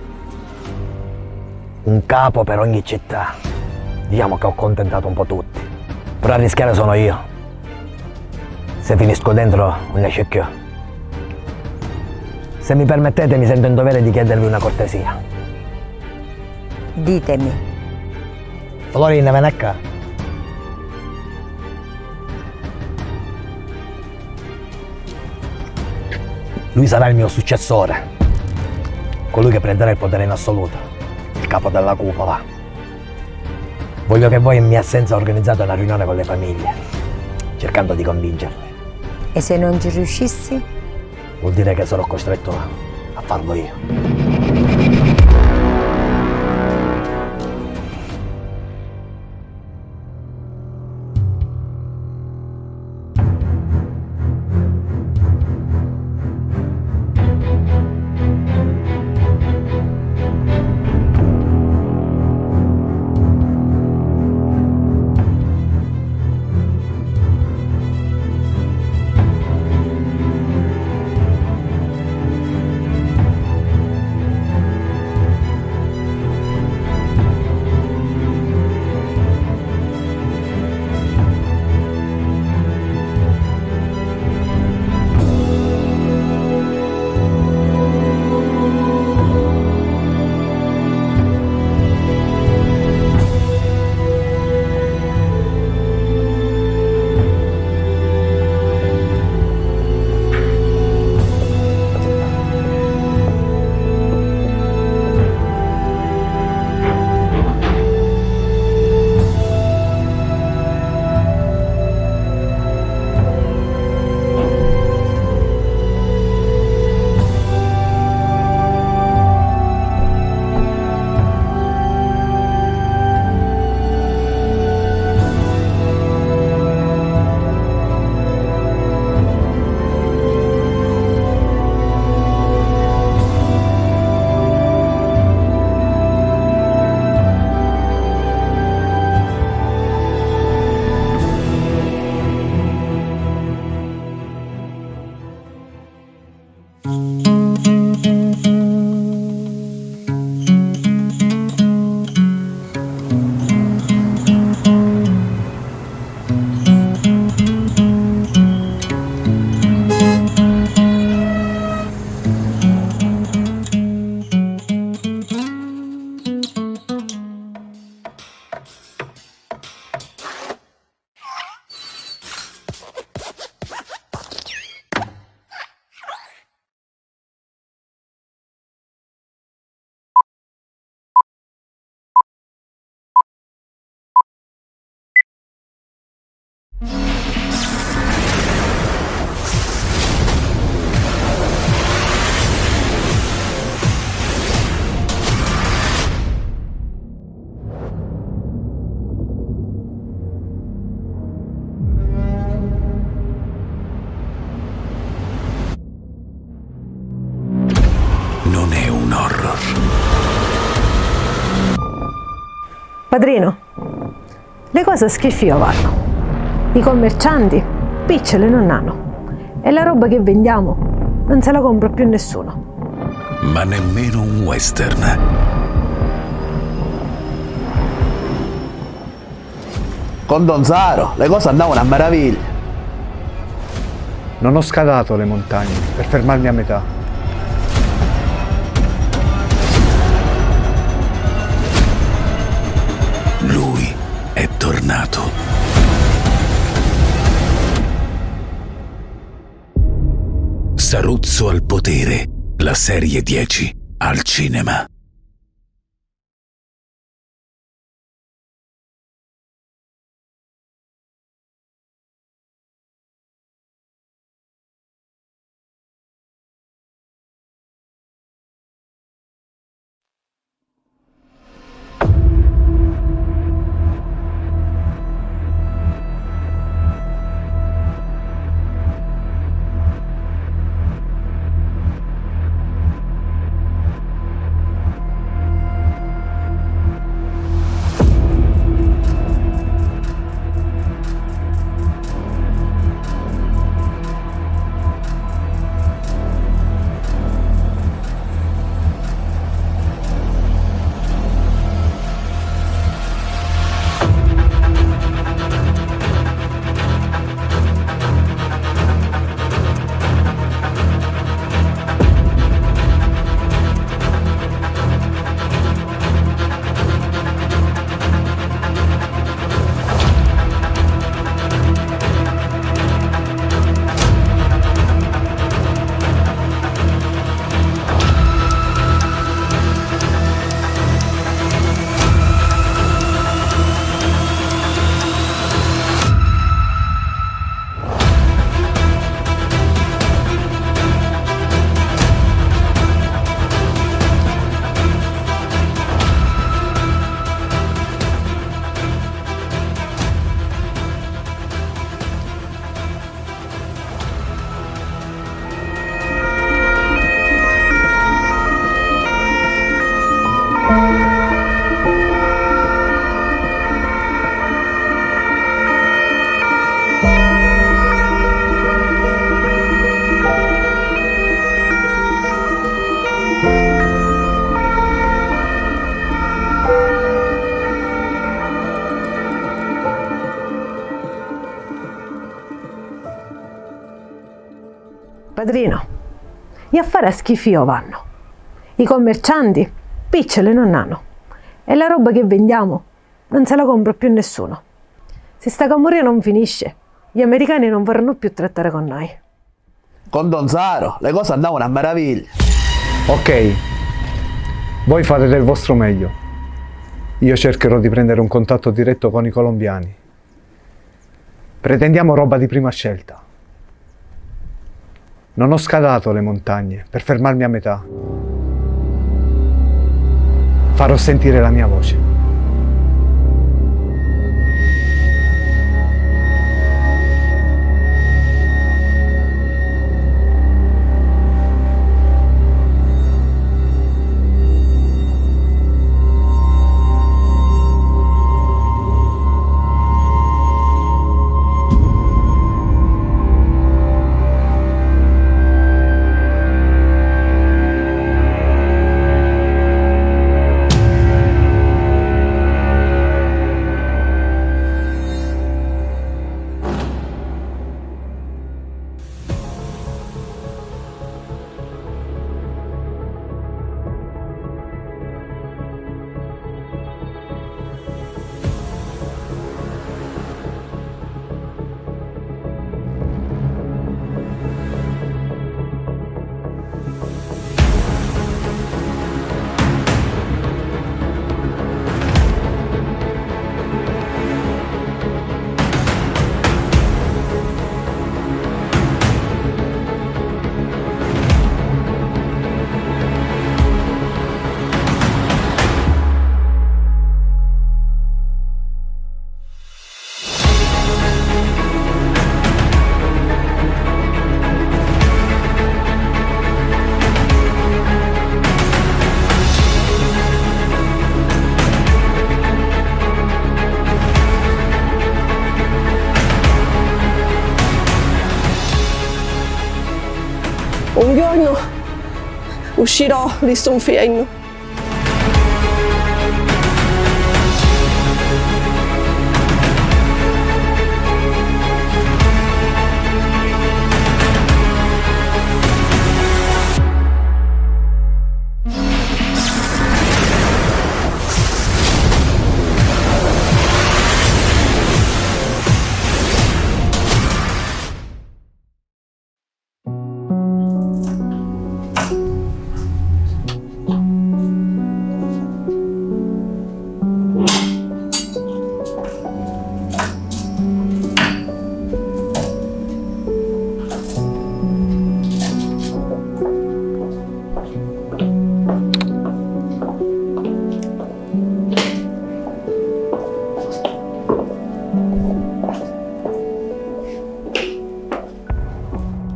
Un capo per ogni città. Diciamo che ho accontentato un po' tutti. Però a rischiare sono io. Se finisco dentro, un esce più. Se mi permettete, mi sento in dovere di chiedervi una cortesia. Ditemi. Florina, vieni qua. Lui sarà il mio successore. Colui che prenderà il potere in assoluto. Il capo della cupola. Voglio che voi in mia assenza organizzate una riunione con le famiglie, cercando di convincerle. E se non ci riuscissi? Vuol dire che sarò costretto a farlo io. Non è un horror. Padrino, le cose a schifio vanno. I commercianti picciole non hanno. E la roba che vendiamo non se la compra più nessuno. Ma nemmeno un western. Con Don Saro le cose andavano a meraviglia. Non ho scalato le montagne per fermarmi a metà. Lui è tornato. Saruzzo al potere, la serie 10 al cinema. Padrino, gli affari a schifio vanno. I commercianti picciole non hanno. E la roba che vendiamo non se la compra più nessuno. Se sta camuria non finisce, gli americani non vorranno più trattare con noi. Con Don Saro le cose andavano a meraviglia. Ok, voi fate del vostro meglio. Io cercherò di prendere un contatto diretto con i colombiani. Pretendiamo roba di prima scelta. Non ho scalato le montagne per fermarmi a metà. Farò sentire la mia voce. uscirò di sto inferno.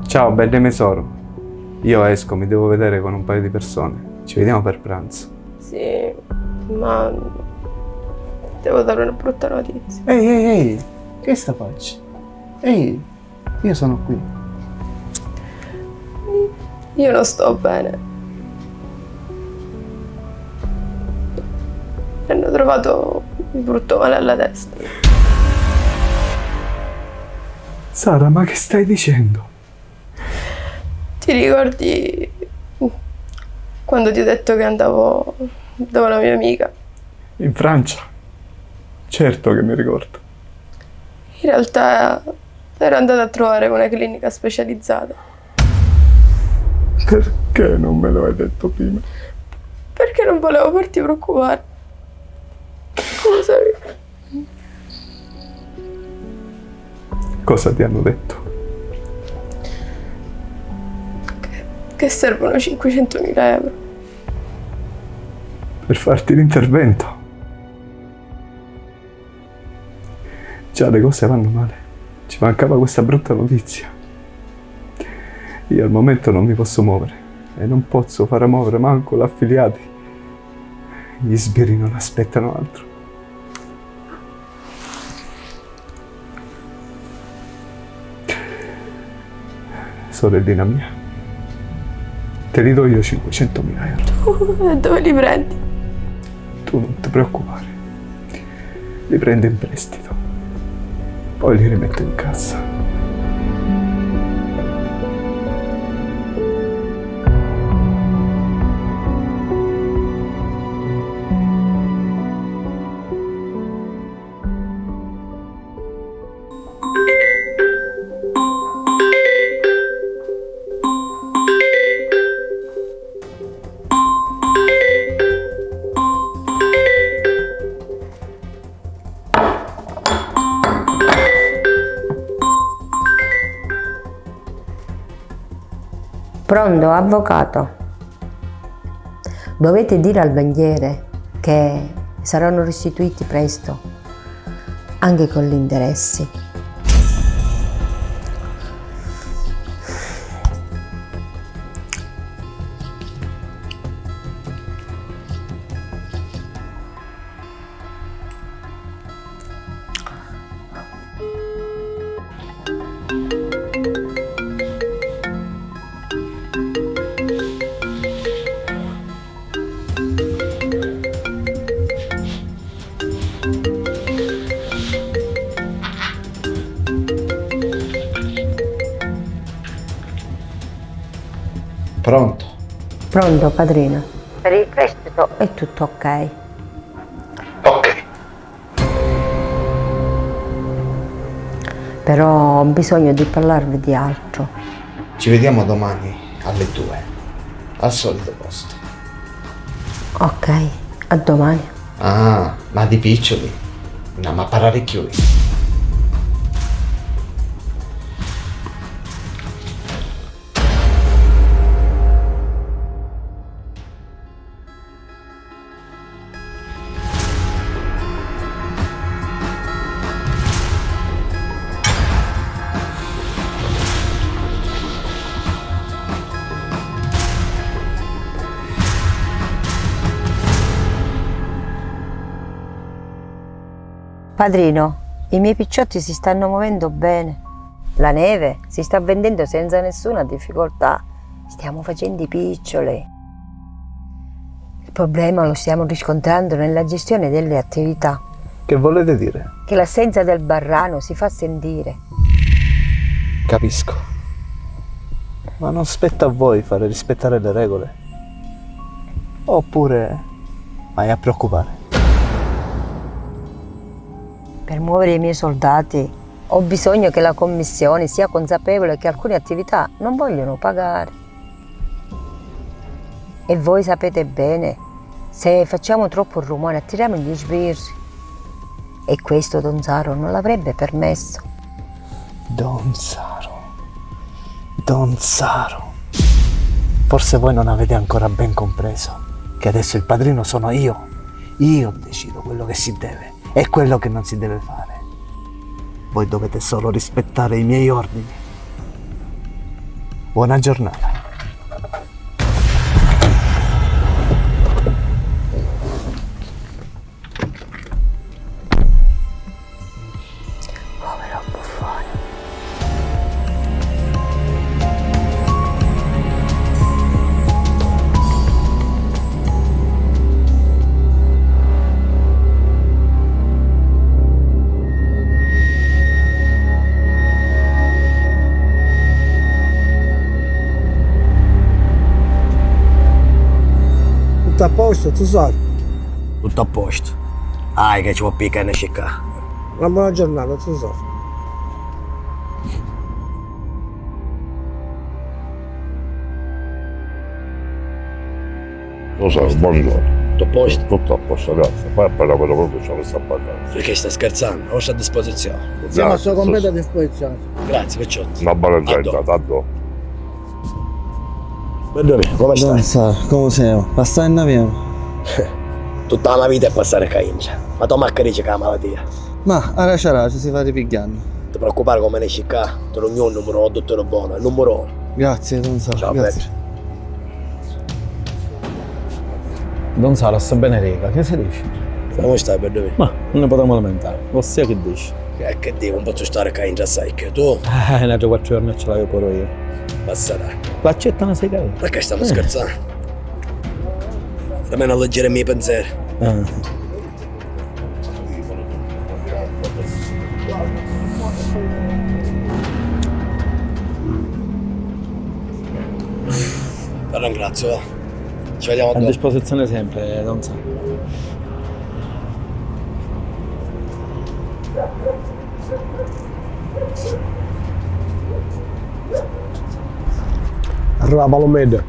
Ciao, belle tesoro. Io esco, mi devo vedere con un paio di persone. Ci vediamo per pranzo. Sì, ma devo dare una brutta notizia. Ehi, che sta faccia? Ehi, io sono qui. Io non sto bene. Mi hanno trovato un brutto male alla testa. Sara, ma che stai dicendo? Ti ricordi quando ti ho detto che andavo da una mia amica? In Francia? Certo che mi ricordo. In realtà ero andata a trovare una clinica specializzata. Perché non me lo hai detto prima? Perché non volevo farti preoccupare. Scusami. Cosa ti hanno detto? Che servono 500.000 euro. Per farti l'intervento. Già le cose vanno male. Ci mancava questa brutta notizia. Io al momento non mi posso muovere e non posso fare muovere manco l'affiliati. Gli sbirri non aspettano altro. Sorellina mia, te li do io 500.000 euro. Dove li prendi? Tu non ti preoccupare. Li prendo in prestito. Poi li rimetto in cassa. Pronto, avvocato? Dovete dire al banchiere che saranno restituiti presto, anche con gli interessi. Pronto? Pronto, padrino. Per il prestito è tutto ok. Ok. Però ho bisogno di parlarvi di altro. Ci vediamo domani alle 2, al solito posto. Ok, a domani. Ah, ma di piccioli? No, ma parlare chiudi. Padrino, i miei picciotti si stanno muovendo bene. La neve si sta vendendo senza nessuna difficoltà. Stiamo facendo i piccioli. Il problema lo stiamo riscontrando nella gestione delle attività, Che volete dire? che l'assenza del Barrano si fa sentire. Capisco. Ma non spetta a voi fare rispettare le regole? Oppure vai a preoccupare? Per muovere i miei soldati ho bisogno che la commissione sia consapevole che alcune attività non vogliono pagare. E voi sapete bene, se facciamo troppo rumore attiriamo gli sbirri. E questo Don Saro non l'avrebbe permesso. Don Saro. Forse voi non avete ancora ben compreso che adesso il padrino sono io. Io decido quello che si deve e quello che non si deve fare. Voi dovete solo rispettare i miei ordini. Buona giornata. Povero buffone. Tutto a posto, tesoro? Tutto a posto. Che ci può piccare una scicca. Una buona giornata, tesoro. Lo so, buongiorno. Tutto a posto? Tutto a posto, grazie. Poi appena quello proprio ci avesse a pagare. Perché stai scherzando? Ho a disposizione. Siamo a sua completa disposizione. Grazie, Picciotti. Una buona giornata, tanto. Benvenuto, come stai? Non so, come siamo? Passare in navino? Tutta la vita è passare a Caingia. Ma tu macca dice che la malattia. Ma, ora ci si fa ripigliando. Non ti preoccupare come ne esci qua. Te lo il numero 1, dottore buono, il numero 1. Grazie, non so. Ciao, grazie. Don Saro, sta bene rega, che si dice? Come stai, Benvenuto? Ma non ne potremmo lamentare, ossia che dici? Che dico, un po' stare a Caingia, sai che tu? Un altro 4 giorni ce l'avevo pure io. Passerà. L'accetta una sigaretta? Perché stiamo scherzando? Almeno a leggere i miei pensieri. Ti ringrazio, va. Ci vediamo A dopo. disposizione sempre, Don Saro. Arriva Palomede.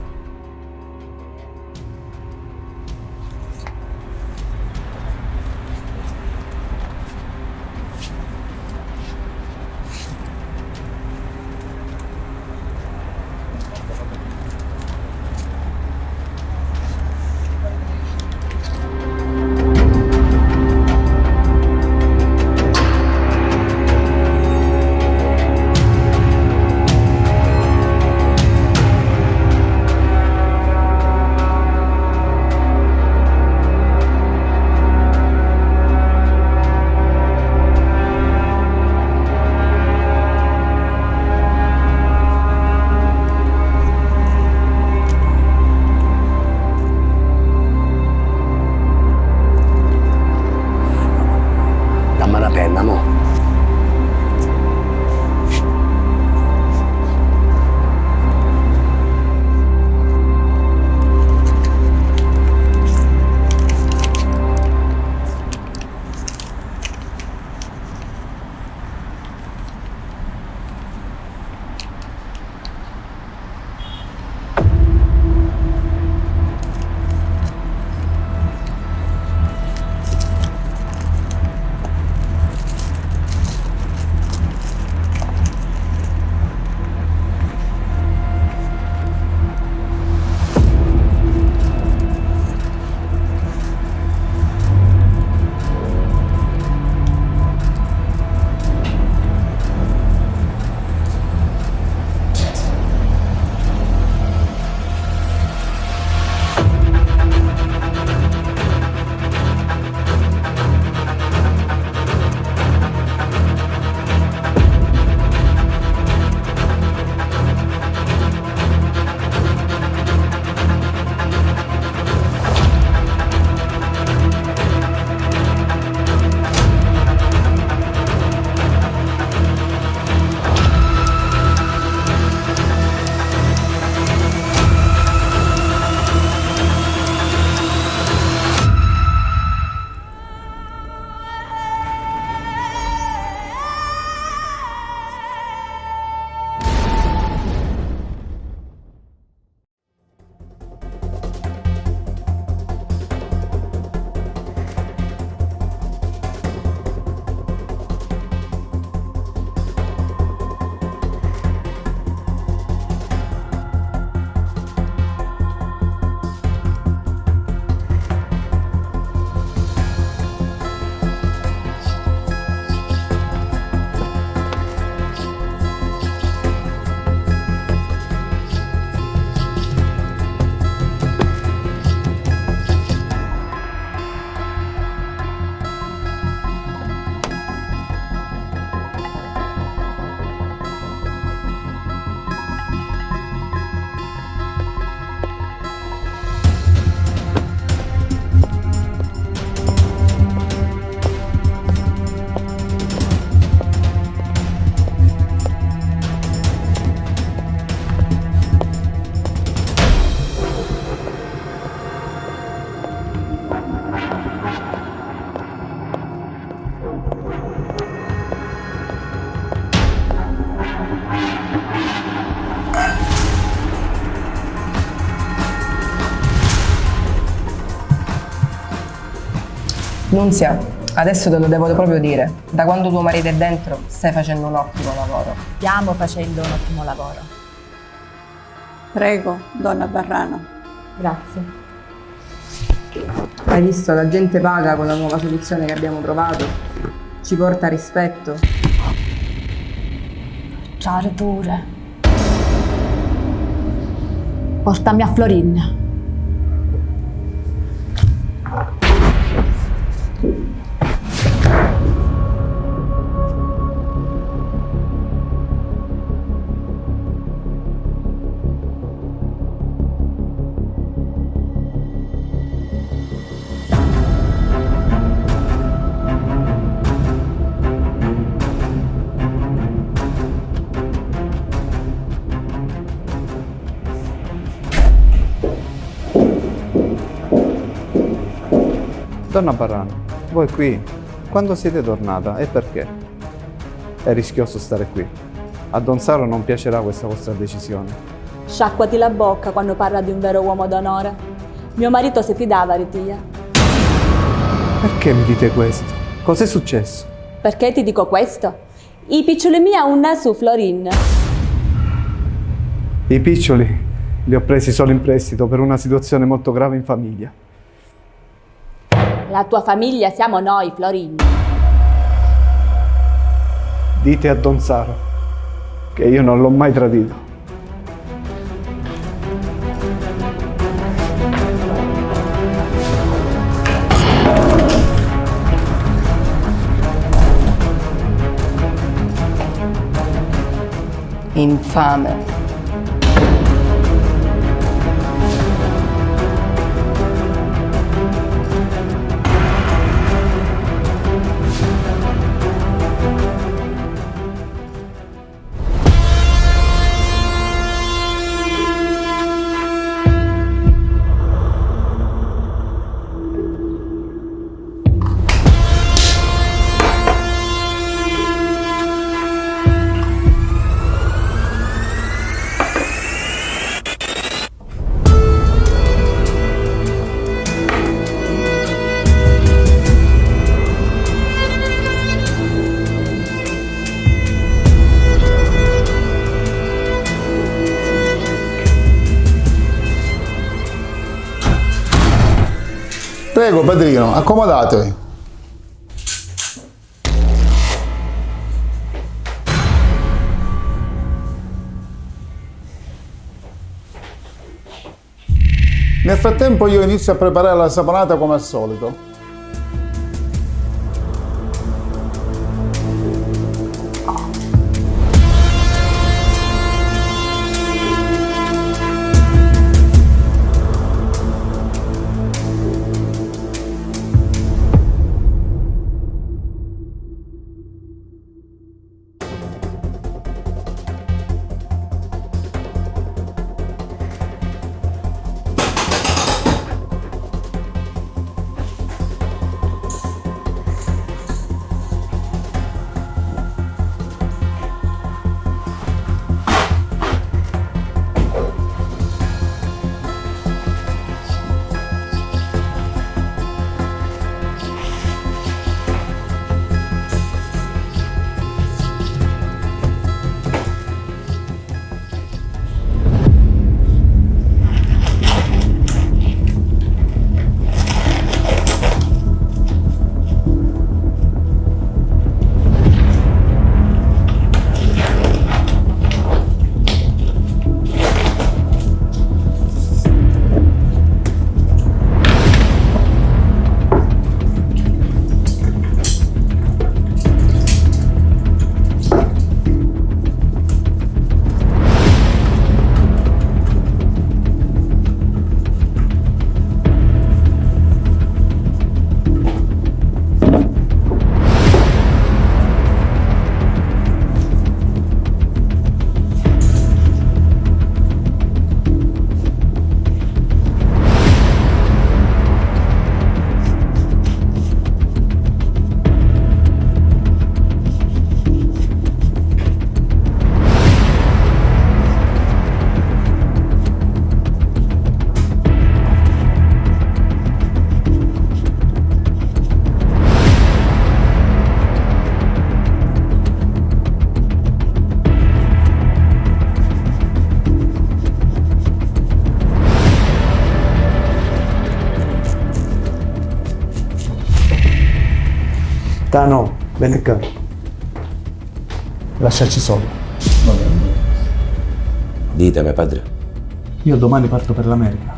Nunzia, adesso te lo devo proprio dire. Da quando tuo marito è dentro stai facendo un ottimo lavoro. Stiamo facendo un ottimo lavoro. Prego, donna Barrano. Grazie. Hai visto, la gente paga con la nuova soluzione che abbiamo trovato. Ci porta rispetto. Ciao Arturo. Portami a Florin. Donna Barrano, voi qui, quando siete tornata e perché? È rischioso stare qui. A Don Saro non piacerà questa vostra decisione. Sciacquati la bocca quando parla di un vero uomo d'onore. Mio marito si fidava di te. Perché mi dite questo? Cos'è successo? Perché ti dico questo? I piccioli miei hanno un su Florin. I piccioli li ho presi solo in prestito per una situazione molto grave in famiglia. La tua famiglia siamo noi, Florin. Dite a Don Saro che io non l'ho mai tradito. Infame. Prego, padrino, accomodatevi. Nel frattempo io inizio a preparare la saponata come al solito. Tano, bene qua. Lasciaci soli. Ditemi, padre. Io domani parto per l'America.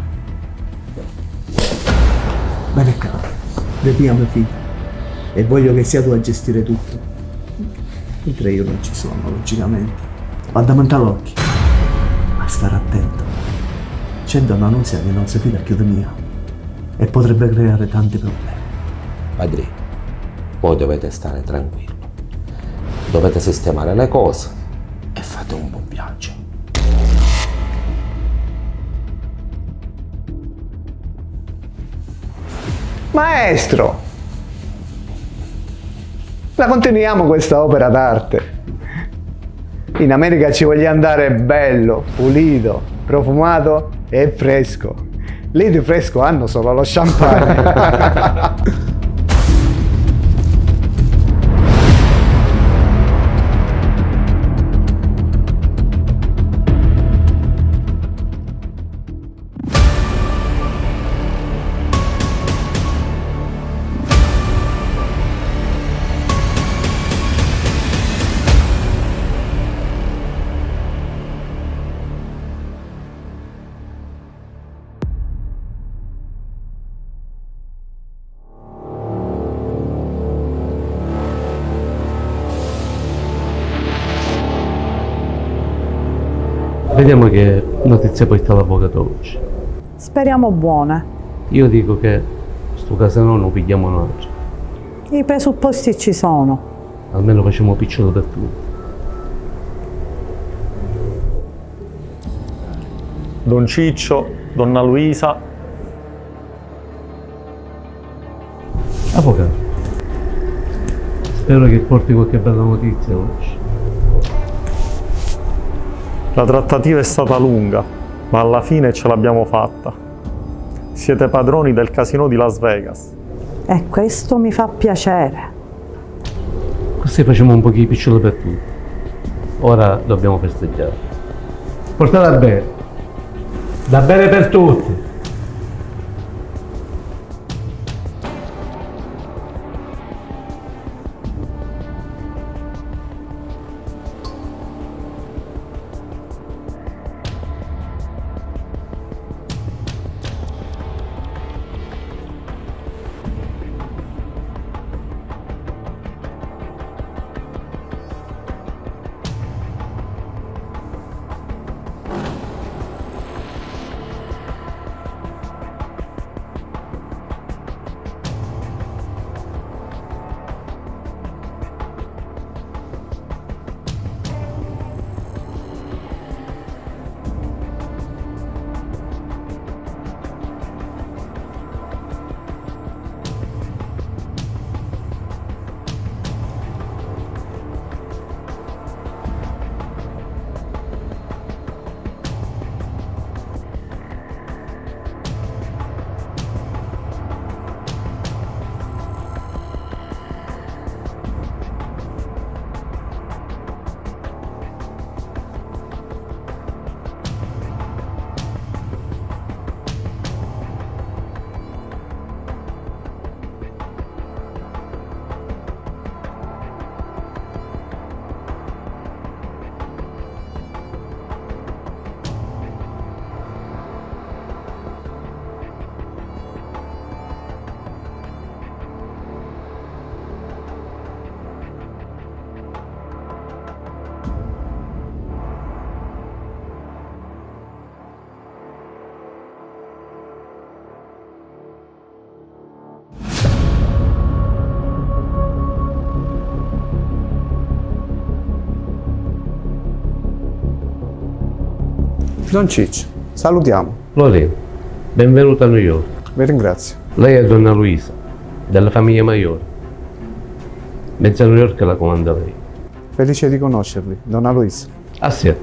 Bene qua. Vedi mia figlia. E voglio che sia tu a gestire tutto. Mentre io non ci sono, logicamente. Vado a montare l'occhio. Ma stare attento. C'è donna Annunzia che non si fida più di mia. E potrebbe creare tanti problemi. Padre, voi dovete stare tranquilli. Dovete sistemare le cose e fate un buon viaggio. Maestro! La continuiamo questa opera d'arte. In America ci voglio andare bello, pulito, profumato e fresco. Lì di fresco hanno solo lo champagne. Vediamo che notizie poi sta l'avvocato oggi. Speriamo buone. Io dico che sto caso no, lo pigliamo noi. I presupposti ci sono. Almeno facciamo piccolo per tutti. Don Ciccio, donna Luisa. Avvocato, spero che porti qualche bella notizia oggi. La trattativa è stata lunga, ma alla fine ce l'abbiamo fatta. Siete padroni del casino di Las Vegas. E questo mi fa piacere. Così facciamo un pochino piccolo per tutti. Ora dobbiamo festeggiare. Portate bene. Da bene per tutti. Don Ciccio, salutiamo. Lorena, benvenuta a New York. Vi ringrazio. Lei è donna Luisa, della famiglia Maiore. Mezza New York la comanda lei. Felice di conoscervi, donna Luisa. Ah sì.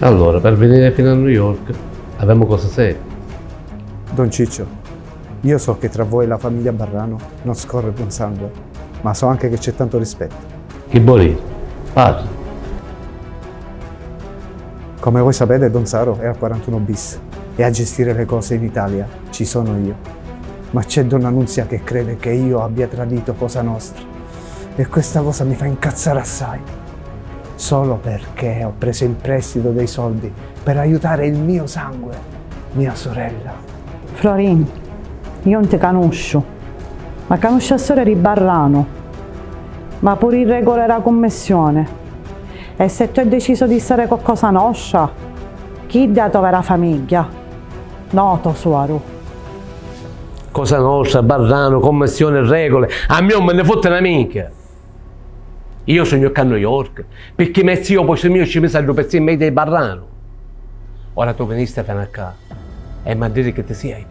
Allora, per venire fino a New York, abbiamo cose serie. Don Ciccio, io so che tra voi e la famiglia Barrano non scorre buon sangue, ma so anche che c'è tanto rispetto. Chi vuole? Parli. Come voi sapete, Don Saro è al 41 bis e a gestire le cose in Italia ci sono io. Ma c'è donna Nunzia che crede che io abbia tradito Cosa Nostra. E questa cosa mi fa incazzare assai. Solo perché ho preso in prestito dei soldi per aiutare il mio sangue, mia sorella. Florin, io non ti conosco, ma conosco la storia di Barrano, ma pure in regola la commissione. E se tu hai deciso di stare con Cosa Nostra, chi dà tua vera famiglia? No, tesoro. Cosa Nostra, Barrano, commissione, regole, a me non me ne fotte mica. Io sogno a New York, perché mezzo io poi mio ci messo per in media di Barrano. Ora tu veniste fino a casa e mi dire che ti sei.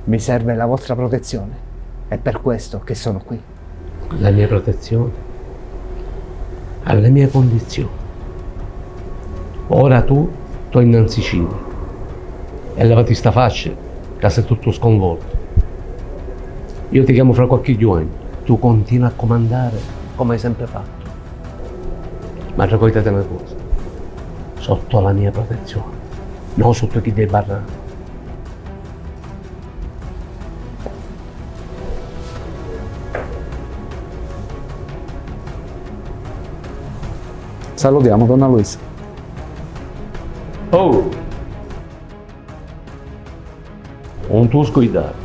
Mi serve la vostra protezione. È per questo che sono qui. La mia protezione? Alle mie condizioni. Ora tu torni in Sicilia e levati sta faccia, che sei tutto sconvolto. Io ti chiamo fra qualche giorno, tu continui a comandare come hai sempre fatto. Ma ricordate una cosa, sotto la mia protezione, non sotto chi dei Barrano. Salutiamo, donna Luisa. Oh! Un tuo scuidato.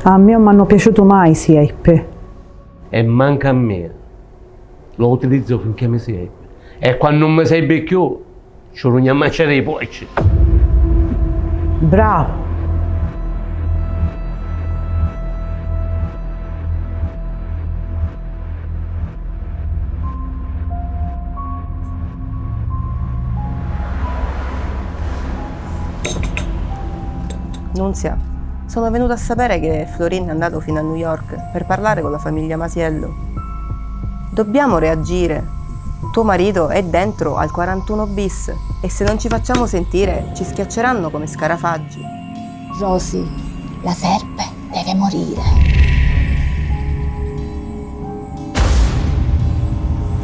A me non mi hanno piaciuto mai i siepe. E manca a me. Lo utilizzo finché mi sei. E quando non mi sei più, ci rugna a mangiare i porci. Bravo. Nunzia, sono venuta a sapere che Florin è andato fino a New York per parlare con la famiglia Masiello. Dobbiamo reagire. Tuo marito è dentro al 41 bis e se non ci facciamo sentire ci schiacceranno come scarafaggi. Rosy, la serpe deve morire.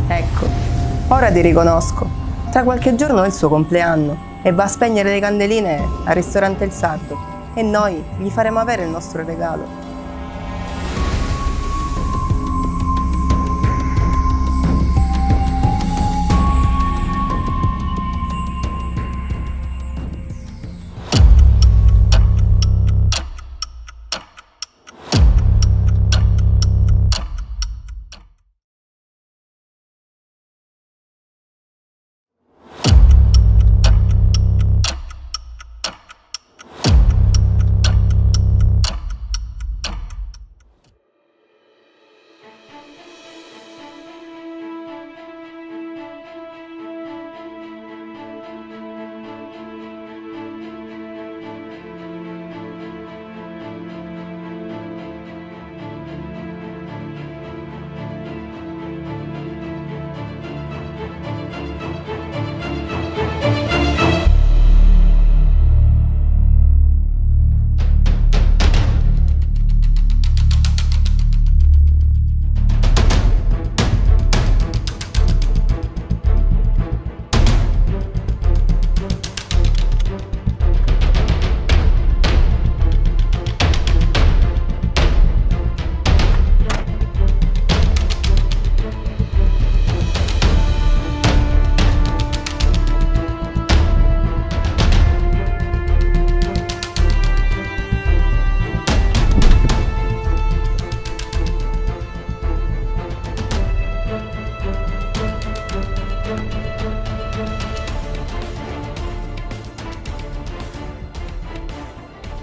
Ecco, ora ti riconosco. Tra qualche giorno è il suo compleanno e va a spegnere le candeline al ristorante Il Sardo e noi gli faremo avere il nostro regalo.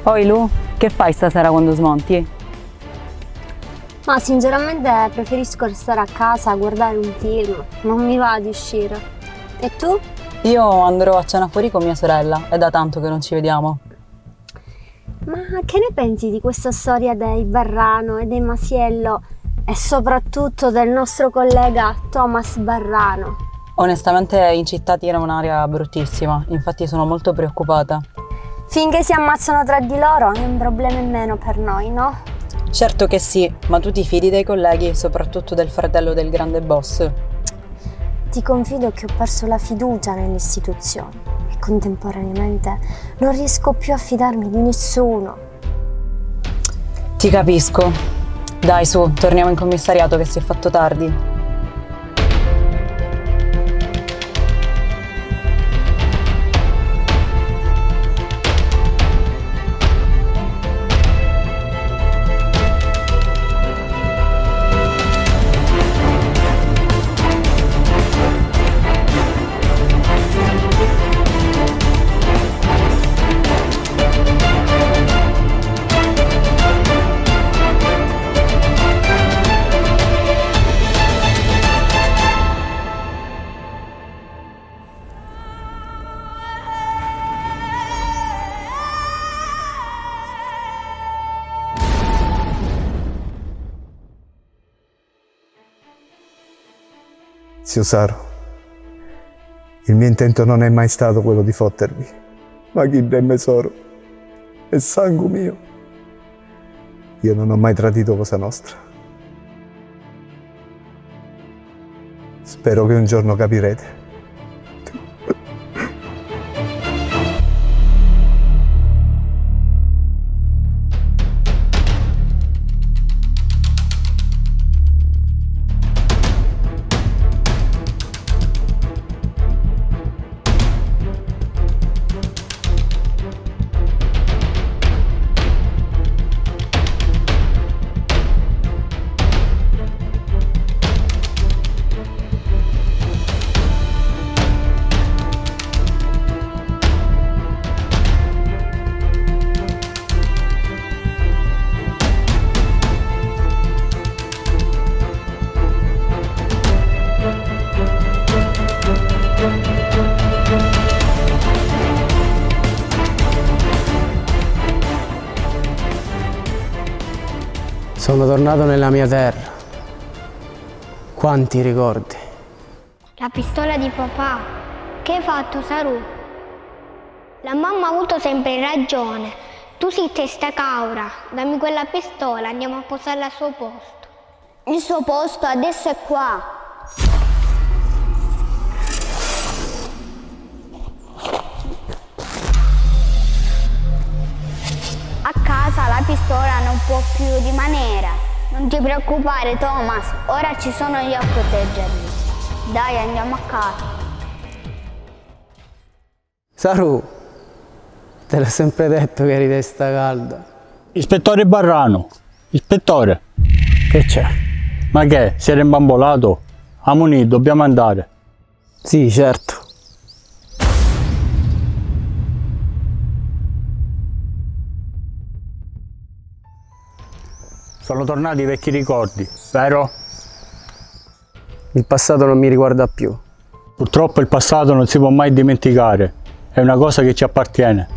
Poi Lu, che fai stasera quando smonti? Ma sinceramente preferisco restare a casa a guardare un film, non mi va di uscire. E tu? Io andrò a cena fuori con mia sorella, è da tanto che non ci vediamo. Ma che ne pensi di questa storia dei Barrano e dei Masiello e soprattutto del nostro collega Thomas Barrano? Onestamente in città tira un'aria bruttissima, infatti sono molto preoccupata. Finché si ammazzano tra di loro è un problema in meno per noi, no? Certo che sì, ma tu ti fidi dei colleghi, soprattutto del fratello del grande boss? Ti confido che ho perso la fiducia nelle istituzioni e contemporaneamente non riesco più a fidarmi di nessuno. Ti capisco. Dai, su, torniamo in commissariato che si è fatto tardi. Zio Saro, il mio intento non è mai stato quello di fottervi, ma chi è tesoro è sangue mio. Io non ho mai tradito Cosa Nostra. Spero che un giorno capirete. Sono tornato nella mia terra. Quanti ricordi. La pistola di papà. Che hai fatto, Saru? La mamma ha avuto sempre ragione. Tu sei testa caura. Dammi quella pistola, andiamo a posarla al suo posto. Il suo posto adesso è qua. A casa la pistola non può più rimanere. Non ti preoccupare, Thomas, ora ci sono io a proteggerli. Dai, andiamo a casa. Saru, te l'ho sempre detto che eri testa calda. Ispettore Barrano, ispettore. Che c'è? Ma che, si era imbambolato? Amoni, dobbiamo andare. Sì, certo. Sono tornati i vecchi ricordi, vero? Il passato non mi riguarda più. Purtroppo il passato non si può mai dimenticare, è una cosa che ci appartiene.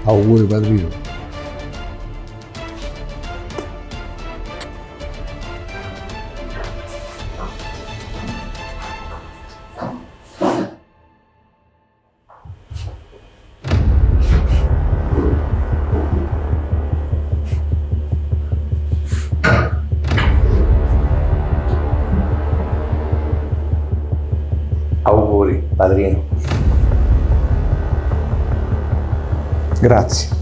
Auguri padrino. Auguri padrino. Grazie.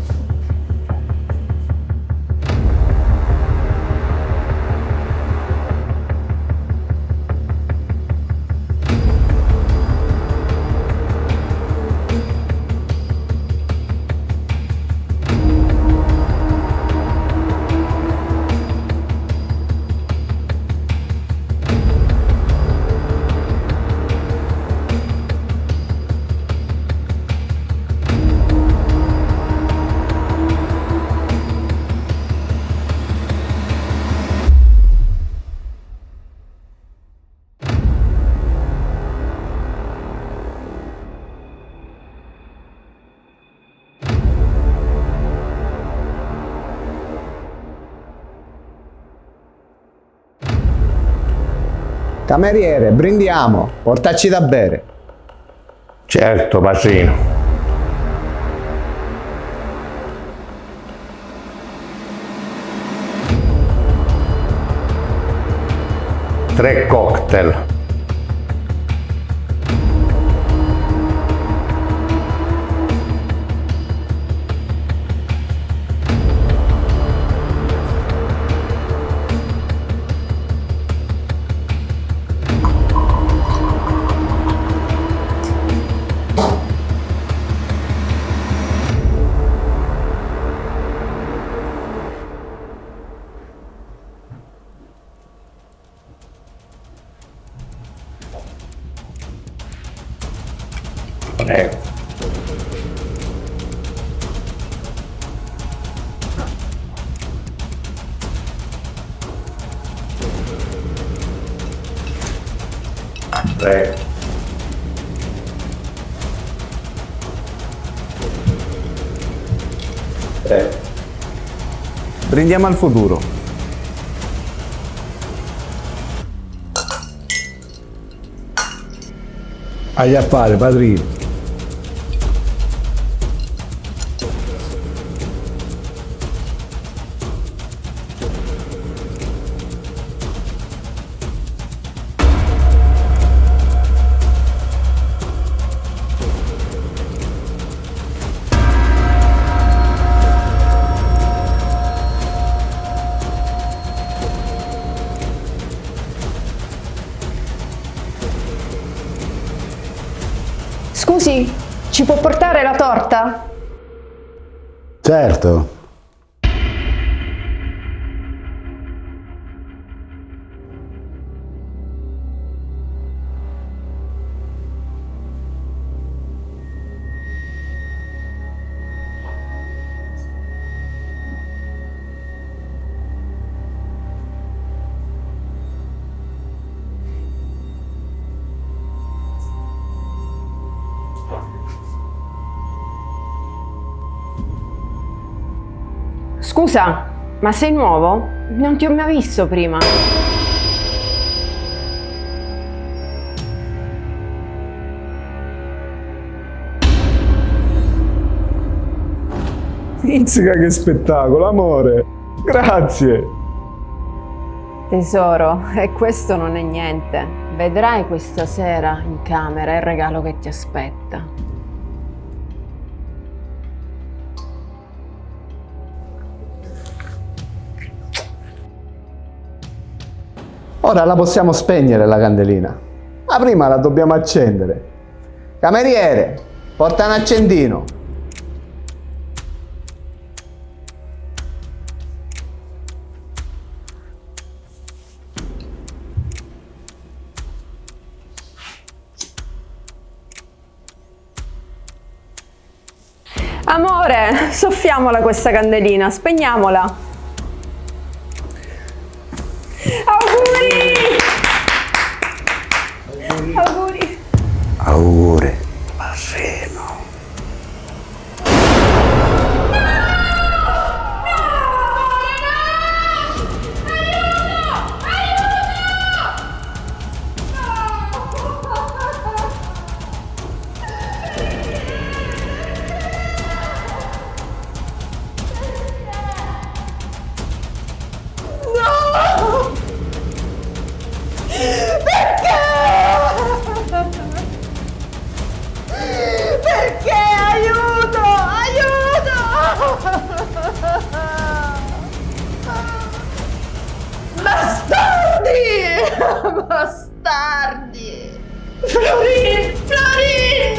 Cameriere, brindiamo, portacci da bere. Certo, padrino. Tre cocktail. Prego. Prego. Prego. Brindiamo al futuro. Agli affari, padrino. Scusi, ci può portare la torta? Certo. Scusa, ma sei nuovo? Non ti ho mai visto prima. Pizzica, che spettacolo, amore. Grazie. Tesoro, e questo non è niente. Vedrai questa sera in camera il regalo che ti aspetta. Ora la possiamo spegnere la candelina, ma prima la dobbiamo accendere. Cameriere, porta un accendino. Amore, soffiamola questa candelina, spegniamola. Auguri! Auguri! Auguri, padrino. Perché? Aiuto! Aiuto! Bastardi! Bastardi! Florin! Florin!